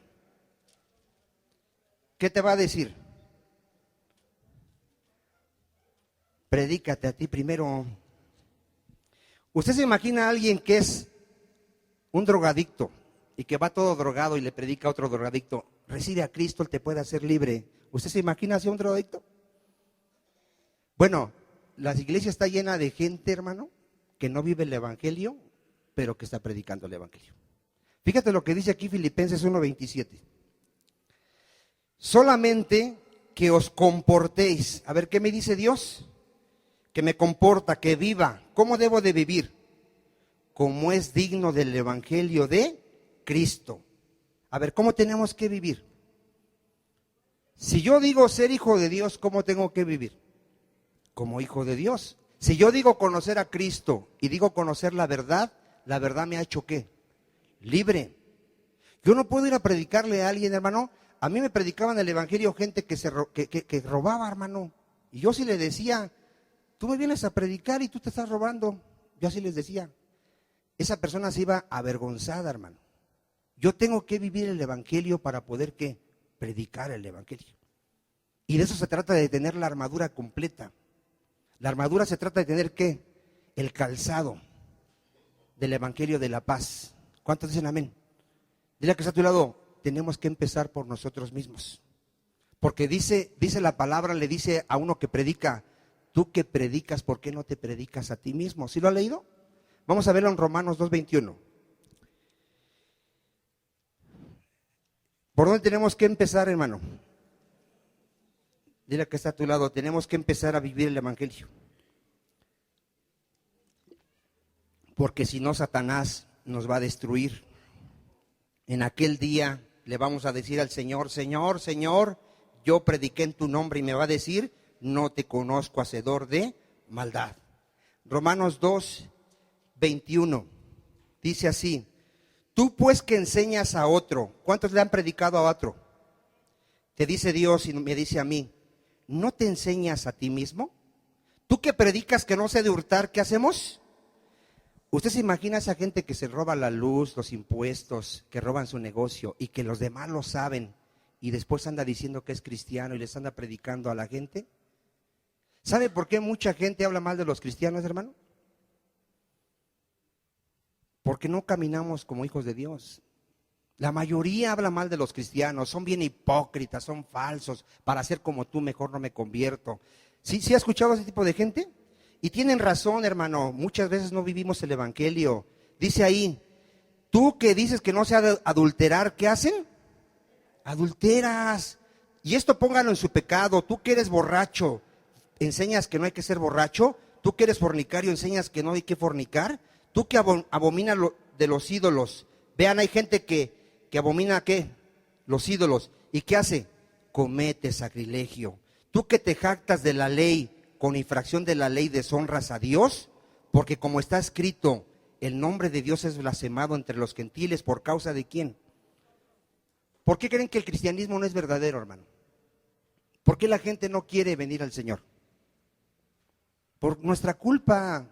¿Qué te va a decir? Predícate a ti primero. Usted se imagina a alguien que es un drogadicto y que va todo drogado y le predica a otro drogadicto, recibe a Cristo, Él te puede hacer libre. ¿Usted se imagina así a un drogadicto? Bueno, la iglesia está llena de gente, hermano, que no vive el evangelio, pero que está predicando el evangelio. Fíjate lo que dice aquí Filipenses 1:27. Solamente que os comportéis. A ver, ¿qué me dice Dios? Que me comporta, que viva. ¿Cómo debo de vivir? Como es digno del evangelio de Cristo. A ver, ¿cómo tenemos que vivir? Si yo digo ser hijo de Dios, ¿cómo tengo que vivir? Como hijo de Dios. Si yo digo conocer a Cristo y digo conocer la verdad me ha hecho ¿qué? Libre. Yo no puedo ir a predicarle a alguien, hermano. A mí me predicaban el evangelio gente que robaba, hermano. Y yo sí le decía, tú me vienes a predicar y tú te estás robando. Yo así les decía. Esa persona se iba avergonzada, hermano. Yo tengo que vivir el evangelio para poder ¿qué? Predicar el evangelio. Y de eso se trata, de tener la armadura completa. La armadura se trata de tener ¿qué? El calzado del evangelio de la paz. ¿Cuántos dicen amén? Dile que está a tu lado, tenemos que empezar por nosotros mismos. Porque dice la palabra, le dice a uno que predica, tú que predicas, ¿por qué no te predicas a ti mismo? ¿Sí lo ha leído? Vamos a verlo en Romanos 2:21. ¿Por dónde tenemos que empezar, hermano? Dile que está a tu lado, tenemos que empezar a vivir el evangelio. Porque si no, Satanás nos va a destruir. En aquel día le vamos a decir al Señor, Señor, Señor, yo prediqué en tu nombre, y me va a decir, no te conozco, hacedor de maldad. Romanos 2:21 dice así, tú pues que enseñas a otro, ¿cuántos le han predicado a otro? Te dice Dios y me dice a mí, ¿no te enseñas a ti mismo? Tú que predicas que no se ha de hurtar, ¿qué hacemos? ¿Usted se imagina a esa gente que se roba la luz, los impuestos, que roban su negocio y que los demás lo saben y después anda diciendo que es cristiano y les anda predicando a la gente? ¿Sabe por qué mucha gente habla mal de los cristianos, hermano? Porque no caminamos como hijos de Dios. La mayoría habla mal de los cristianos, son bien hipócritas, son falsos, para ser como tú mejor no me convierto. ¿Sí ha escuchado a ese tipo de gente? Y tienen razón, hermano, muchas veces no vivimos el evangelio. Dice ahí, tú que dices que no se ha de adulterar, ¿qué hacen? Adulteras. Y esto póngalo en su pecado. Tú que eres borracho, enseñas que no hay que ser borracho. Tú que eres fornicario, enseñas que no hay que fornicar. Tú que abominas de los ídolos. Vean, hay gente que abomina ¿qué? Los ídolos. ¿Y qué hace? Comete sacrilegio. Tú que te jactas de la ley, con infracción de la ley deshonras a Dios, porque como está escrito, el nombre de Dios es blasfemado entre los gentiles, ¿por causa de quién? ¿Por qué creen que el cristianismo no es verdadero, hermano? ¿Por qué la gente no quiere venir al Señor? Por nuestra culpa,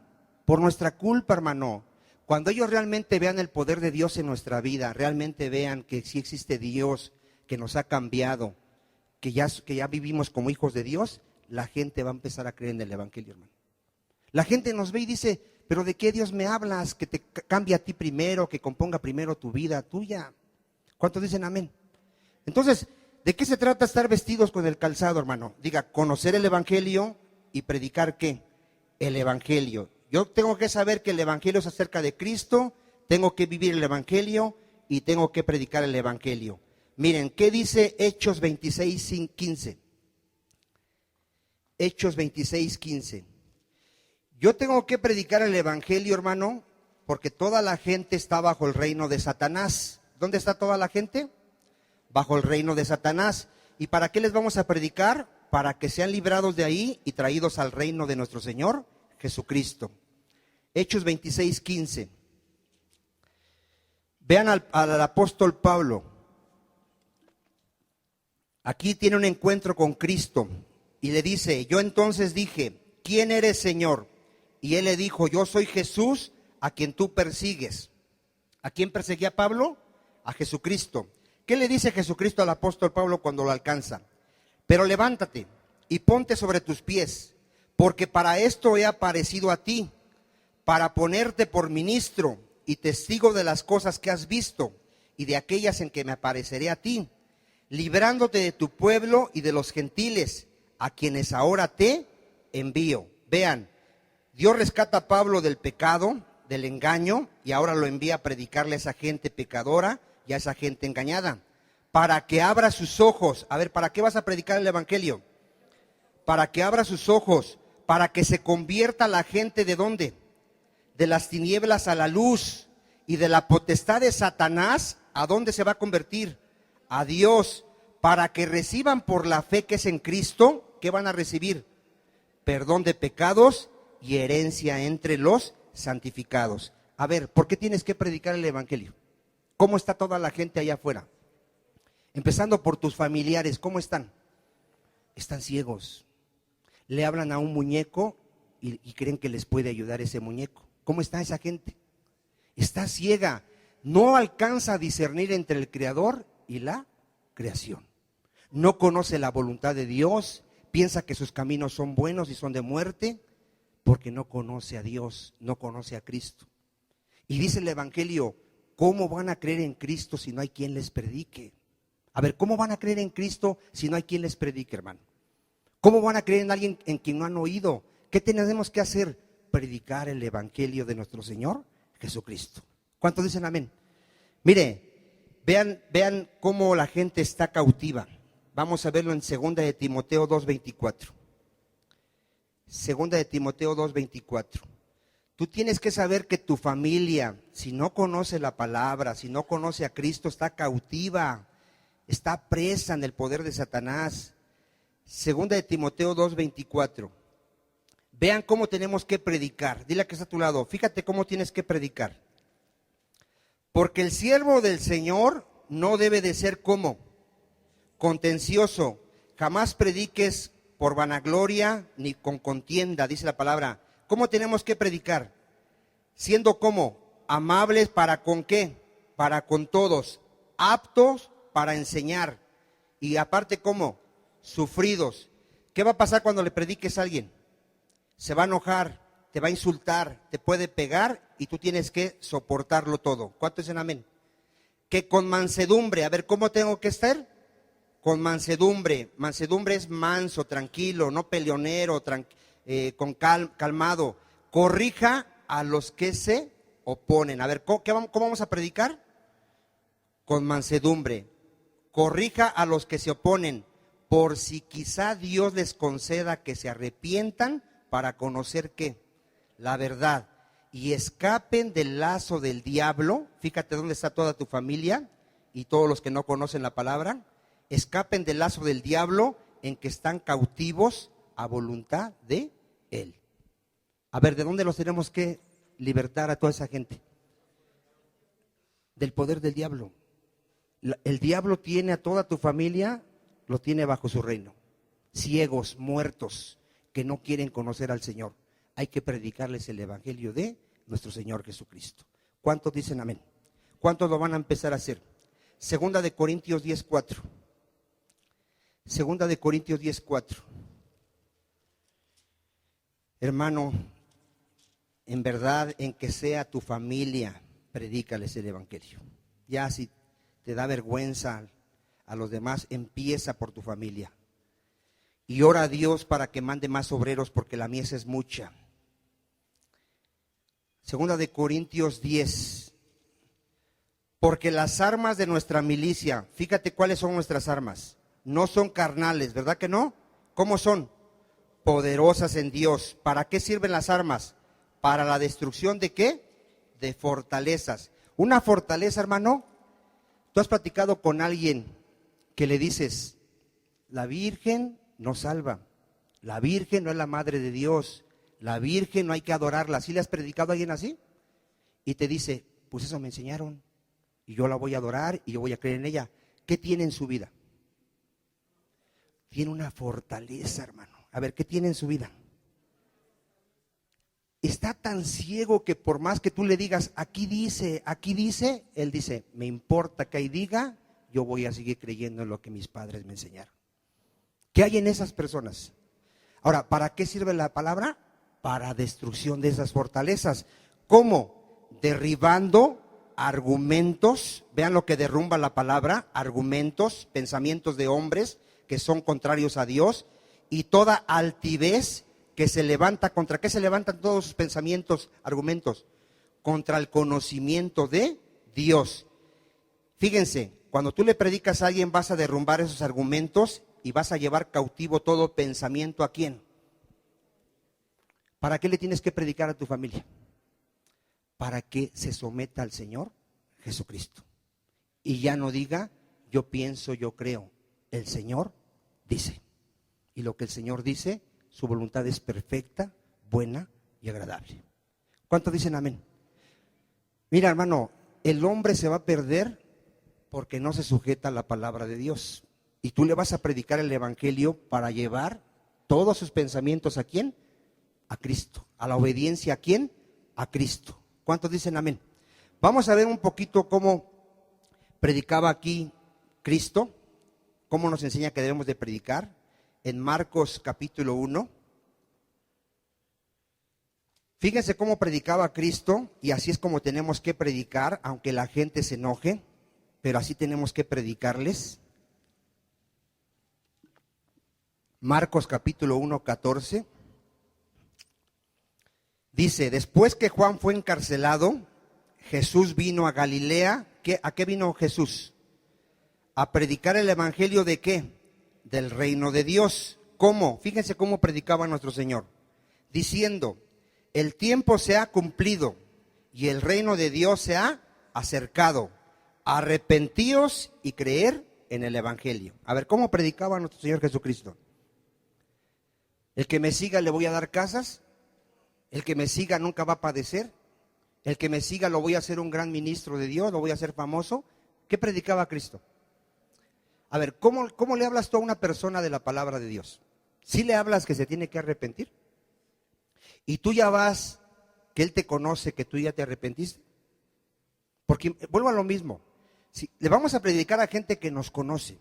hermano. Cuando ellos realmente vean el poder de Dios en nuestra vida, realmente vean que sí existe Dios, que nos ha cambiado, que ya vivimos como hijos de Dios, la gente va a empezar a creer en el evangelio, hermano. La gente nos ve y dice, pero ¿de qué Dios me hablas? Que te cambie a ti primero, que componga primero tu vida tuya. ¿Cuántos dicen amén? Entonces, ¿de qué se trata estar vestidos con el calzado, hermano? Diga, conocer el evangelio y predicar ¿qué? El evangelio. Yo tengo que saber que el evangelio es acerca de Cristo, tengo que vivir el evangelio y tengo que predicar el evangelio. Miren, ¿qué dice Hechos 26:15? Hechos 26:15. Yo tengo que predicar el evangelio, hermano, porque toda la gente está bajo el reino de Satanás. ¿Dónde está toda la gente? Bajo el reino de Satanás. ¿Y para qué les vamos a predicar? Para que sean librados de ahí y traídos al reino de nuestro Señor Jesucristo. Hechos 26:15. Vean al apóstol Pablo. Aquí tiene un encuentro con Cristo y le dice: yo entonces dije, ¿quién eres, Señor? Y él le dijo: yo soy Jesús a quien tú persigues. ¿A quién perseguía Pablo? A Jesucristo. ¿Qué le dice Jesucristo al apóstol Pablo cuando lo alcanza? Pero levántate y ponte sobre tus pies, porque para esto he aparecido a ti, para ponerte por ministro y testigo de las cosas que has visto y de aquellas en que me apareceré a ti, librándote de tu pueblo y de los gentiles, a quienes ahora te envío. Vean, Dios rescata a Pablo del pecado, del engaño, y ahora lo envía a predicarle a esa gente pecadora y a esa gente engañada, para que abra sus ojos. A ver, ¿para qué vas a predicar el evangelio? Para que abra sus ojos, para que se convierta la gente ¿de dónde? De las tinieblas a la luz, y de la potestad de Satanás, ¿a dónde se va a convertir? A Dios, para que reciban por la fe que es en Cristo. ¿Qué van a recibir? Perdón de pecados y herencia entre los santificados. A ver, ¿por qué tienes que predicar el evangelio? ¿Cómo está toda la gente allá afuera? Empezando por tus familiares, ¿cómo están? Están ciegos. Le hablan a un muñeco y creen que les puede ayudar ese muñeco. ¿Cómo está esa gente? Está ciega. No alcanza a discernir entre el Creador y la creación. No conoce la voluntad de Dios. Piensa que sus caminos son buenos y son de muerte, porque no conoce a Dios, no conoce a Cristo. Y dice el evangelio: ¿cómo van a creer en Cristo si no hay quien les predique? A ver, ¿cómo van a creer en Cristo si no hay quien les predique, hermano? ¿Cómo van a creer en alguien en quien no han oído? ¿Qué tenemos que hacer? Predicar el evangelio de nuestro Señor Jesucristo. ¿Cuántos dicen amén? Mire, vean cómo la gente está cautiva. Vamos a verlo en 2 de Timoteo 2:24. 2 de Timoteo 2:24. Tú tienes que saber que tu familia, si no conoce la palabra, si no conoce a Cristo, está cautiva, está presa en el poder de Satanás. 2 de Timoteo 2:24. Vean cómo tenemos que predicar. Dile a que está a tu lado: fíjate cómo tienes que predicar. Porque el siervo del Señor no debe de ser como contencioso. Jamás prediques por vanagloria ni con contienda, dice la palabra. ¿Cómo tenemos que predicar? Siendo como amables para con qué, para con todos, aptos para enseñar, y aparte como sufridos. ¿Qué va a pasar cuando le prediques a alguien? Se va a enojar, te va a insultar, te puede pegar y tú tienes que soportarlo todo. ¿Cuántos dicen amén? Que con mansedumbre. A ver, ¿cómo tengo que estar? Con mansedumbre. Mansedumbre es manso, tranquilo, no peleonero, con calmado. Corrija a los que se oponen. A ver, ¿cómo vamos a predicar? Con mansedumbre. Corrija a los que se oponen, por si quizá Dios les conceda que se arrepientan para conocer ¿qué? La verdad, y escapen del lazo del diablo. Fíjate dónde está toda tu familia y todos los que no conocen la palabra. Escapen del lazo del diablo en que están cautivos a voluntad de él. A ver, ¿de dónde los tenemos que libertar a toda esa gente? Del poder del diablo. El diablo tiene a toda tu familia, lo tiene bajo su reino. Ciegos, muertos, que no quieren conocer al Señor. Hay que predicarles el evangelio de nuestro Señor Jesucristo. ¿Cuántos dicen amén? ¿Cuántos lo van a empezar a hacer? 2 de Corintios 10:4. 2 de Corintios 10:4. Hermano, en verdad, en que sea tu familia, predícales el evangelio. Ya si te da vergüenza a los demás, empieza por tu familia. Y ora a Dios para que mande más obreros, porque la mies es mucha. 2 de Corintios 10. Porque las armas de nuestra milicia, fíjate cuáles son nuestras armas. No son carnales, ¿verdad que no? ¿Cómo son? Poderosas en Dios. ¿Para qué sirven las armas? Para la destrucción de ¿qué? De fortalezas. Una fortaleza, hermano, tú has platicado con alguien que le dices, la Virgen no salva, la Virgen no es la Madre de Dios, la Virgen no hay que adorarla. ¿Sí le has predicado a alguien así? Y te dice, pues eso me enseñaron, y yo la voy a adorar, y yo voy a creer en ella. ¿Qué tiene en su vida? Tiene una fortaleza, hermano. A ver, ¿qué tiene en su vida? Está tan ciego que por más que tú le digas, aquí dice, él dice, me importa que ahí diga, yo voy a seguir creyendo en lo que mis padres me enseñaron. ¿Qué hay en esas personas? Ahora, ¿para qué sirve la palabra? Para destrucción de esas fortalezas. ¿Cómo? Derribando argumentos, vean lo que derrumba la palabra, argumentos, pensamientos de hombres que son contrarios a Dios, y toda altivez que se levanta. ¿Contra qué se levantan todos sus pensamientos, argumentos? Contra el conocimiento de Dios. Fíjense, cuando tú le predicas a alguien vas a derrumbar esos argumentos y vas a llevar cautivo todo pensamiento. ¿A quién? ¿Para qué le tienes que predicar a tu familia? Para que se someta al Señor Jesucristo. Y ya no diga, yo pienso, yo creo. El Señor dice. Y lo que el Señor dice, su voluntad es perfecta, buena y agradable. ¿Cuántos dicen amén? Mira, hermano, el hombre se va a perder porque no se sujeta a la palabra de Dios. Y tú le vas a predicar el evangelio para llevar todos sus pensamientos ¿a quién? A Cristo. ¿A la obediencia a quién? A Cristo. ¿Cuántos dicen amén? Vamos a ver un poquito cómo predicaba aquí Cristo, cómo nos enseña que debemos de predicar. En Marcos capítulo 1. Fíjense cómo predicaba Cristo, y así es como tenemos que predicar, aunque la gente se enoje, pero así tenemos que predicarles. Marcos capítulo 1, 14. Dice, después que Juan fue encarcelado, Jesús vino a Galilea. ¿A qué vino Jesús? A predicar el evangelio ¿de qué? Del reino de Dios. ¿Cómo? Fíjense cómo predicaba nuestro Señor. Diciendo, el tiempo se ha cumplido y el reino de Dios se ha acercado. Arrepentíos y creer en el evangelio. A ver, ¿cómo predicaba nuestro Señor Jesucristo? El que me siga le voy a dar casas. El que me siga nunca va a padecer. El que me siga lo voy a hacer un gran ministro de Dios, lo voy a hacer famoso. ¿Qué predicaba Cristo? A ver, ¿cómo le hablas tú a una persona de la palabra de Dios? ¿Sí le hablas que se tiene que arrepentir? Y tú ya vas, que Él te conoce, que tú ya te arrepentiste. Porque vuelvo a lo mismo. Si le vamos a predicar a gente que nos conoce,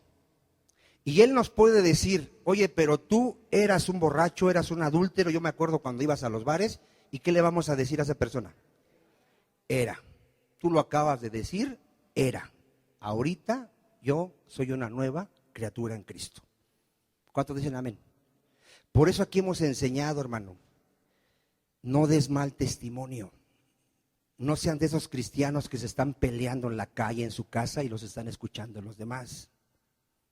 y Él nos puede decir, oye, pero tú eras un borracho, eras un adúltero, yo me acuerdo cuando ibas a los bares, ¿y qué le vamos a decir a esa persona? Era. Tú lo acabas de decir, era. Ahorita yo soy una nueva criatura en Cristo. ¿Cuántos dicen amén? Por eso aquí hemos enseñado, hermano, no des mal testimonio. No sean de esos cristianos que se están peleando en la calle, en su casa, y los están escuchando los demás.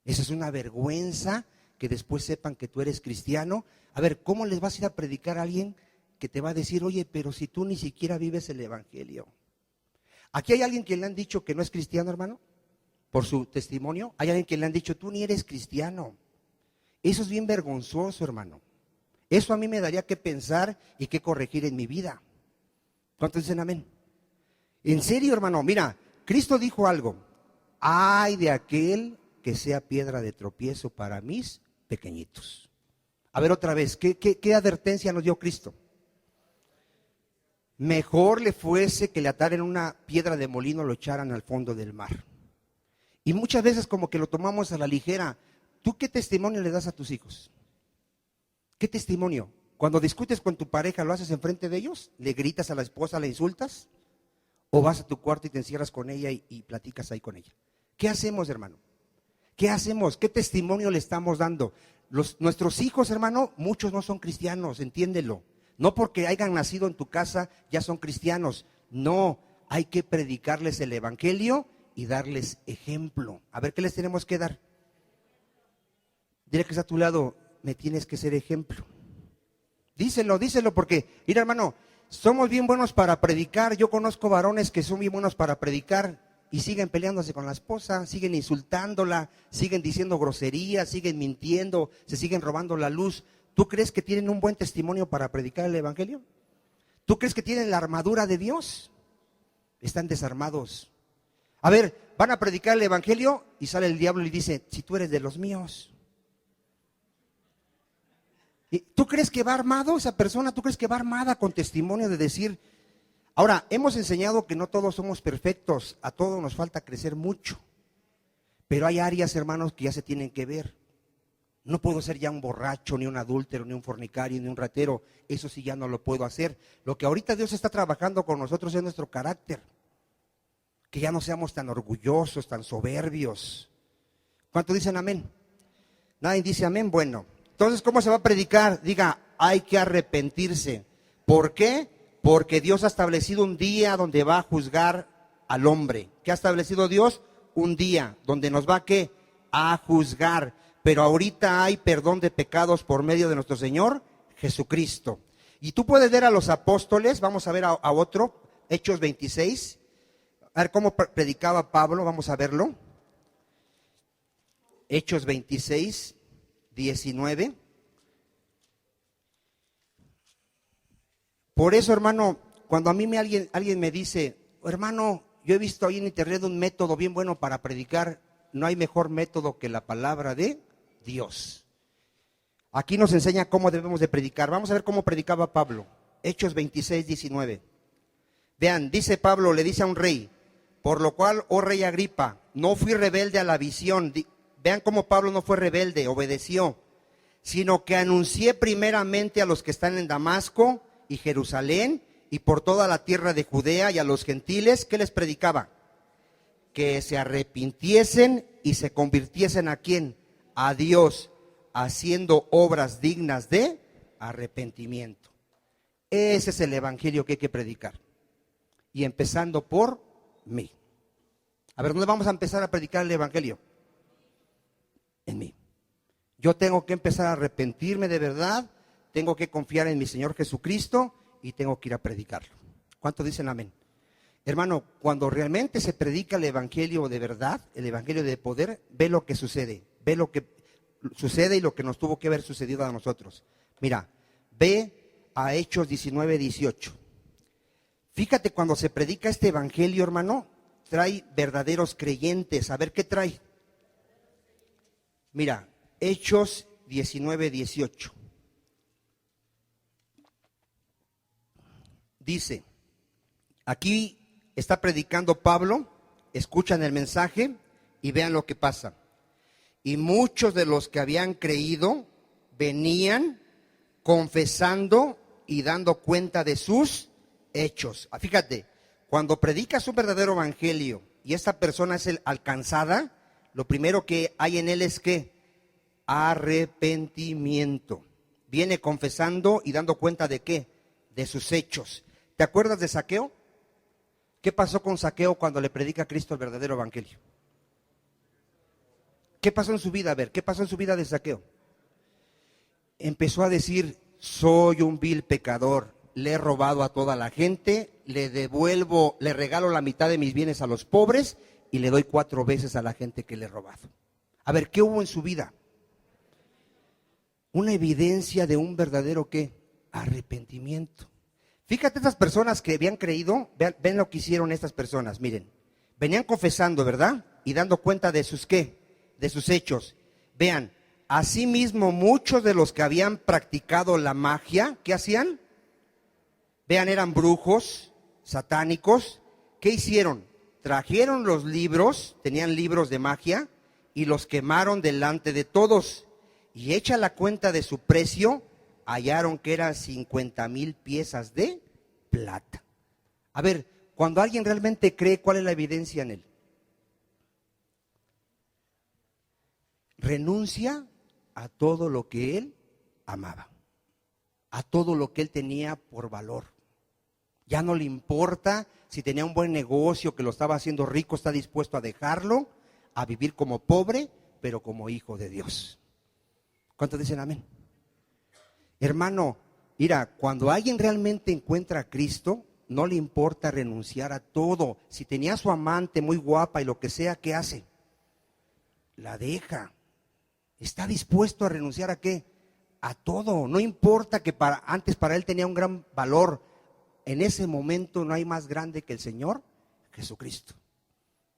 Eso es una vergüenza, que después sepan que tú eres cristiano. A ver, ¿cómo les vas a ir a predicar a alguien que te va a decir, oye, pero si tú ni siquiera vives el evangelio? ¿Aquí hay alguien que le han dicho que no es cristiano, hermano? Por su testimonio. ¿Hay alguien que le han dicho, tú ni eres cristiano? Eso es bien vergonzoso, hermano. Eso a mí me daría que pensar y que corregir en mi vida. ¿Cuántos dicen amén? En serio, hermano, mira, Cristo dijo algo. Ay de aquel que sea piedra de tropiezo para mis pequeñitos. A ver otra vez, ¿qué advertencia nos dio Cristo? Mejor le fuese que le ataran una piedra de molino, lo echaran al fondo del mar. Y muchas veces como que lo tomamos a la ligera. ¿Tú qué testimonio le das a tus hijos? ¿Qué testimonio? Cuando discutes con tu pareja, ¿lo haces enfrente de ellos? ¿Le gritas a la esposa, le insultas? ¿O vas a tu cuarto y te encierras con ella y platicas ahí con ella? ¿Qué hacemos, hermano? ¿Qué hacemos? ¿Qué testimonio le estamos dando? Nuestros hijos, hermano, muchos no son cristianos, entiéndelo. No porque hayan nacido en tu casa ya son cristianos. No, hay que predicarles el evangelio y darles ejemplo. A ver, ¿qué les tenemos que dar? Dile que está a tu lado, me tienes que ser ejemplo. Díselo, porque, mira hermano, somos bien buenos para predicar. Yo conozco varones que son bien buenos para predicar y siguen peleándose con la esposa, siguen insultándola, siguen diciendo groserías, siguen mintiendo, se siguen robando la luz. ¿Tú crees que tienen un buen testimonio para predicar el evangelio? ¿Tú crees que tienen la armadura de Dios? Están desarmados. A ver, van a predicar el evangelio y sale el diablo y dice, si tú eres de los míos. ¿Tú crees que va armado esa persona? ¿Tú crees que va armada con testimonio de decir? Ahora, hemos enseñado que no todos somos perfectos, a todos nos falta crecer mucho, pero hay áreas, hermanos, que ya se tienen que ver. No puedo ser ya un borracho, ni un adúltero, ni un fornicario, ni un ratero. Eso sí ya no lo puedo hacer. Lo que ahorita Dios está trabajando con nosotros es nuestro carácter. Que ya no seamos tan orgullosos, tan soberbios. ¿Cuánto dicen amén? Nadie dice amén. Bueno, entonces, ¿cómo se va a predicar? Diga, hay que arrepentirse. ¿Por qué? Porque Dios ha establecido un día donde va a juzgar al hombre. ¿Qué ha establecido Dios? Un día donde nos va ¿qué? A juzgar. Pero ahorita hay perdón de pecados por medio de nuestro Señor Jesucristo. Y tú puedes ver a los apóstoles, vamos a ver a otro, Hechos 26, a ver cómo predicaba Pablo, vamos a verlo. Hechos 26, 19. Por eso, hermano, cuando a mí alguien me dice, hermano, yo he visto ahí en internet un método bien bueno para predicar, no hay mejor método que la palabra de Dios. Aquí nos enseña cómo debemos de predicar. Vamos a ver cómo predicaba Pablo. Hechos 26, 19. Vean, dice Pablo, le dice a un rey, por lo cual, oh rey Agripa, no fui rebelde a la visión. Vean cómo Pablo no fue rebelde, obedeció, sino que anuncié primeramente a los que están en Damasco y Jerusalén y por toda la tierra de Judea y a los gentiles. ¿Qué les predicaba? Que se arrepintiesen y se convirtiesen ¿a quién? A Dios, haciendo obras dignas de arrepentimiento. Ese es el evangelio que hay que predicar. Y empezando por mí. A ver, ¿dónde vamos a empezar a predicar el evangelio? En mí. Yo tengo que empezar a arrepentirme de verdad, tengo que confiar en mi Señor Jesucristo y tengo que ir a predicarlo. ¿Cuántos dicen amén? Hermano, cuando realmente se predica el evangelio de verdad, el evangelio de poder, ve lo que sucede, ve lo que sucede y lo que nos tuvo que haber sucedido a nosotros. Mira, ve a Hechos 19, 18. Fíjate, cuando se predica este evangelio, hermano, trae verdaderos creyentes. A ver, ¿qué trae? Mira, Hechos 19, 18. Dice, aquí está predicando Pablo, escuchan el mensaje y vean lo que pasa. Y muchos de los que habían creído venían confesando y dando cuenta de sus hechos. Fíjate, cuando predicas un verdadero evangelio y esta persona es alcanzada, lo primero que hay en él es ¿qué? Arrepentimiento. Viene confesando y dando cuenta de ¿qué? De sus hechos. ¿Te acuerdas de Zaqueo? ¿Qué pasó con Zaqueo cuando le predica a Cristo el verdadero evangelio? ¿Qué pasó en su vida? A ver, ¿qué pasó en su vida de Zaqueo? Empezó a decir, soy un vil pecador, le he robado a toda la gente, le regalo la mitad de mis bienes a los pobres y le doy 4 veces a la gente que le he robado. A ver, ¿qué hubo en su vida? Una evidencia de un verdadero ¿qué? Arrepentimiento. Fíjate, estas personas que habían creído, ven lo que hicieron estas personas, miren, venían confesando, ¿verdad? Y dando cuenta de sus ¿qué? De sus hechos. Vean, asimismo muchos de los que habían practicado la magia, ¿qué hacían? Vean, eran brujos, satánicos. ¿Qué hicieron? Trajeron los libros, tenían libros de magia, y los quemaron delante de todos. Y hecha la cuenta de su precio, hallaron que eran 50,000 piezas de plata. A ver, cuando alguien realmente cree, ¿cuál es la evidencia en él? Renuncia a todo lo que él amaba, a todo lo que él tenía por valor. Ya no le importa si tenía un buen negocio, que lo estaba haciendo rico, está dispuesto a dejarlo, a vivir como pobre, pero como hijo de Dios. ¿Cuántos dicen amén? Hermano, mira, cuando alguien realmente encuentra a Cristo, no le importa renunciar a todo. Si tenía a su amante muy guapa y lo que sea, ¿qué hace? La deja. Está dispuesto a renunciar ¿a qué? A todo. No importa que antes para él tenía un gran valor. En ese momento no hay más grande que el Señor Jesucristo.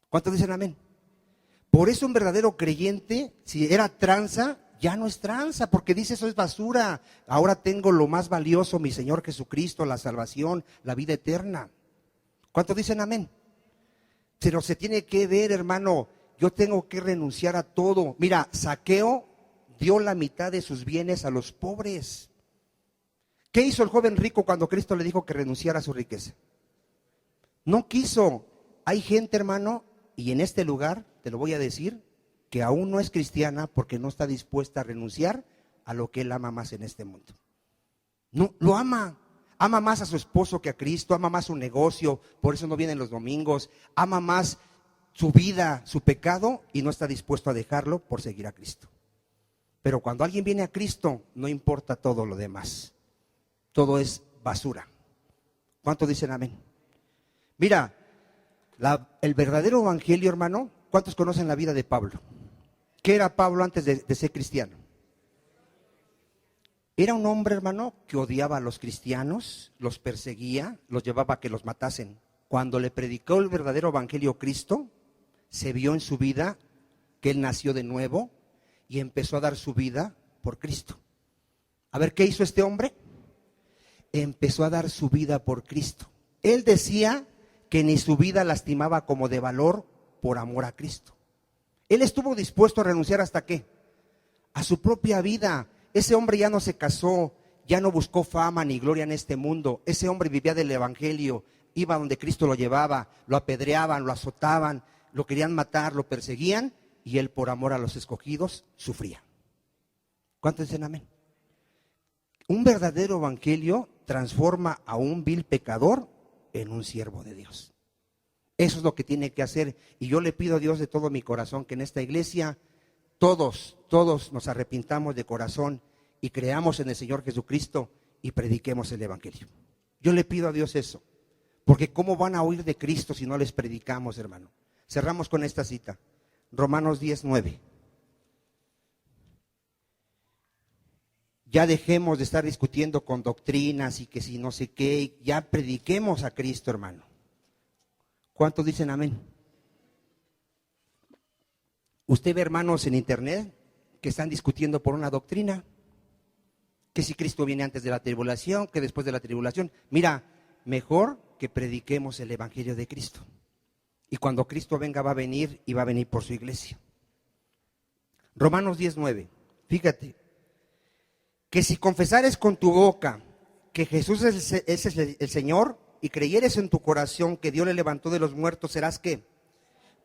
¿Cuántos dicen amén? Por eso un verdadero creyente, si era tranza, ya no es tranza, porque dice eso es basura. Ahora tengo lo más valioso, mi Señor Jesucristo, la salvación, la vida eterna. ¿Cuántos dicen amén? Pero se tiene que ver, hermano, yo tengo que renunciar a todo. Mira, Zaqueo dio la mitad de sus bienes a los pobres. ¿Qué hizo el joven rico cuando Cristo le dijo que renunciara a su riqueza? No quiso. Hay gente, hermano, y en este lugar, te lo voy a decir, que aún no es cristiana porque no está dispuesta a renunciar a lo que él ama más en este mundo. No, lo ama. Ama más a su esposo que a Cristo, ama más su negocio, por eso no vienen los domingos, ama más su vida, su pecado, y no está dispuesto a dejarlo por seguir a Cristo. Pero cuando alguien viene a Cristo, no importa todo lo demás. Todo es basura. ¿Cuántos dicen amén? Mira, el verdadero evangelio, hermano, ¿cuántos conocen la vida de Pablo? ¿Qué era Pablo antes de ser cristiano? Era un hombre, hermano, que odiaba a los cristianos, los perseguía, los llevaba a que los matasen. Cuando le predicó el verdadero evangelio Cristo, se vio en su vida que él nació de nuevo y empezó a dar su vida por Cristo. A ver, ¿qué hizo este hombre? Empezó a dar su vida por Cristo. Él decía que ni su vida lastimaba como de valor por amor a Cristo. Él estuvo dispuesto a renunciar ¿hasta qué? A su propia vida. Ese hombre ya no se casó, ya no buscó fama ni gloria en este mundo. Ese hombre vivía del evangelio, iba donde Cristo lo llevaba, lo apedreaban, lo azotaban, lo querían matar, lo perseguían, y él por amor a los escogidos sufría. ¿Cuántos dicen amén? Un verdadero evangelio transforma a un vil pecador en un siervo de Dios. Eso es lo que tiene que hacer, y yo le pido a Dios de todo mi corazón que en esta iglesia todos nos arrepintamos de corazón y creamos en el Señor Jesucristo y prediquemos el evangelio. Yo le pido a Dios eso, porque ¿cómo van a oír de Cristo si no les predicamos, hermano? Cerramos con esta cita, Romanos 10:9. Ya dejemos de estar discutiendo con doctrinas y que si no sé qué, ya prediquemos a Cristo, hermano. ¿Cuántos dicen amén? Usted ve hermanos en internet que están discutiendo por una doctrina, que si Cristo viene antes de la tribulación, que después de la tribulación. Mira, mejor que prediquemos el evangelio de Cristo. Y cuando Cristo venga va a venir y va a venir por su iglesia. Romanos 10:9, fíjate, que si confesares con tu boca que Jesús es el Señor y creyeres en tu corazón que Dios le levantó de los muertos, serás ¿qué?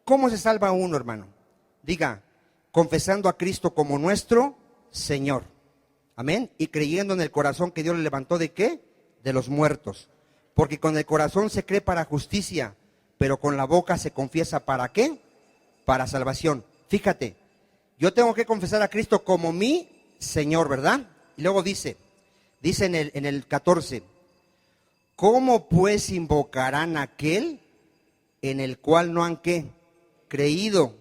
¿Cómo se salva uno, hermano? Diga, confesando a Cristo como nuestro Señor. Amén. Y creyendo en el corazón que Dios le levantó ¿de qué? De los muertos. Porque con el corazón se cree para justicia, pero con la boca se confiesa ¿para qué? Para salvación. Fíjate, yo tengo que confesar a Cristo como mi Señor, ¿verdad? Y luego dice en el 14, ¿cómo pues invocarán a aquel en el cual no han ¿qué? Creído?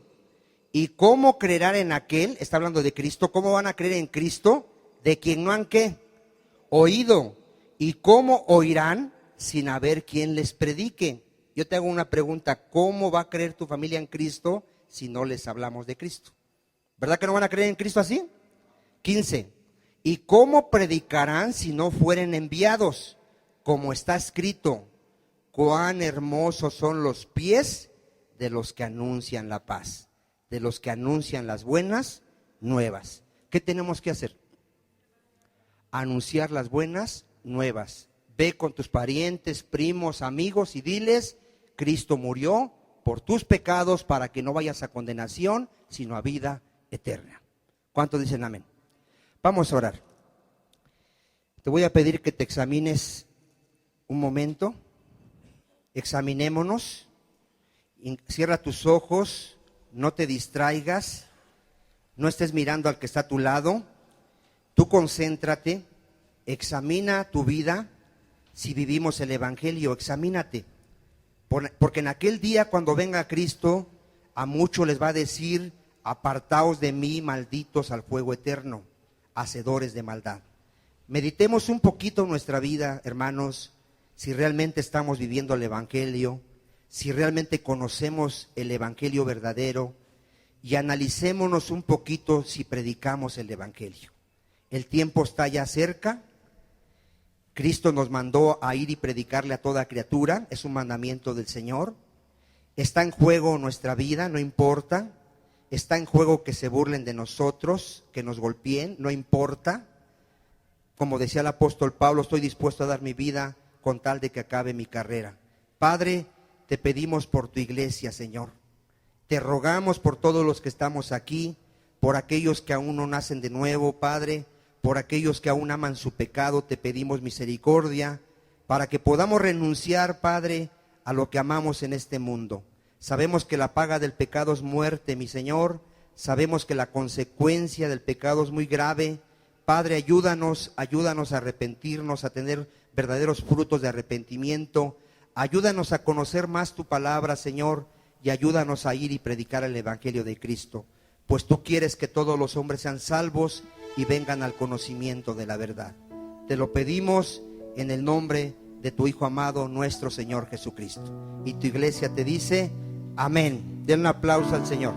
¿Y cómo creerán en aquel? Está hablando de Cristo. ¿Cómo van a creer en Cristo? De quien no han ¿qué? Oído. ¿Y cómo oirán sin haber quien les predique? Yo te hago una pregunta, ¿cómo va a creer tu familia en Cristo si no les hablamos de Cristo? ¿Verdad que no van a creer en Cristo así? 15. ¿Y cómo predicarán si no fueren enviados? Como está escrito, cuán hermosos son los pies de los que anuncian la paz, de los que anuncian las buenas nuevas. ¿Qué tenemos que hacer? Anunciar las buenas nuevas. Ve con tus parientes, primos, amigos y diles, Cristo murió por tus pecados para que no vayas a condenación, sino a vida eterna. ¿Cuántos dicen amén? Vamos a orar. Te voy a pedir que te examines un momento examinémonos, cierra tus ojos, no te distraigas, no estés mirando al que está a tu lado, tú concéntrate, examina tu vida, si vivimos el Evangelio, examínate, porque en aquel día cuando venga Cristo, a muchos les va a decir, apartaos de mí, malditos al fuego eterno, hacedores de maldad. Meditemos un poquito nuestra vida, hermanos, si realmente estamos viviendo el Evangelio, si realmente conocemos el Evangelio verdadero, y analicémonos un poquito si predicamos el Evangelio. El tiempo está ya cerca. Cristo nos mandó a ir y predicarle a toda criatura, es un mandamiento del Señor. Está en juego nuestra vida, no importa. Está en juego que se burlen de nosotros, que nos golpeen, no importa. Como decía el apóstol Pablo, estoy dispuesto a dar mi vida con tal de que acabe mi carrera. Padre, te pedimos por tu iglesia, Señor. Te rogamos por todos los que estamos aquí, por aquellos que aún no nacen de nuevo, Padre, por aquellos que aún aman su pecado, te pedimos misericordia, para que podamos renunciar, Padre, a lo que amamos en este mundo. Sabemos que la paga del pecado es muerte, mi Señor. Sabemos que la consecuencia del pecado es muy grave. Padre, ayúdanos a arrepentirnos, a tener verdaderos frutos de arrepentimiento. Ayúdanos a conocer más tu palabra, Señor, y ayúdanos a ir y predicar el Evangelio de Cristo, pues tú quieres que todos los hombres sean salvos y vengan al conocimiento de la verdad. Te lo pedimos en el nombre de tu Hijo amado, nuestro Señor Jesucristo. Y tu iglesia te dice, amén. Den un aplauso al Señor.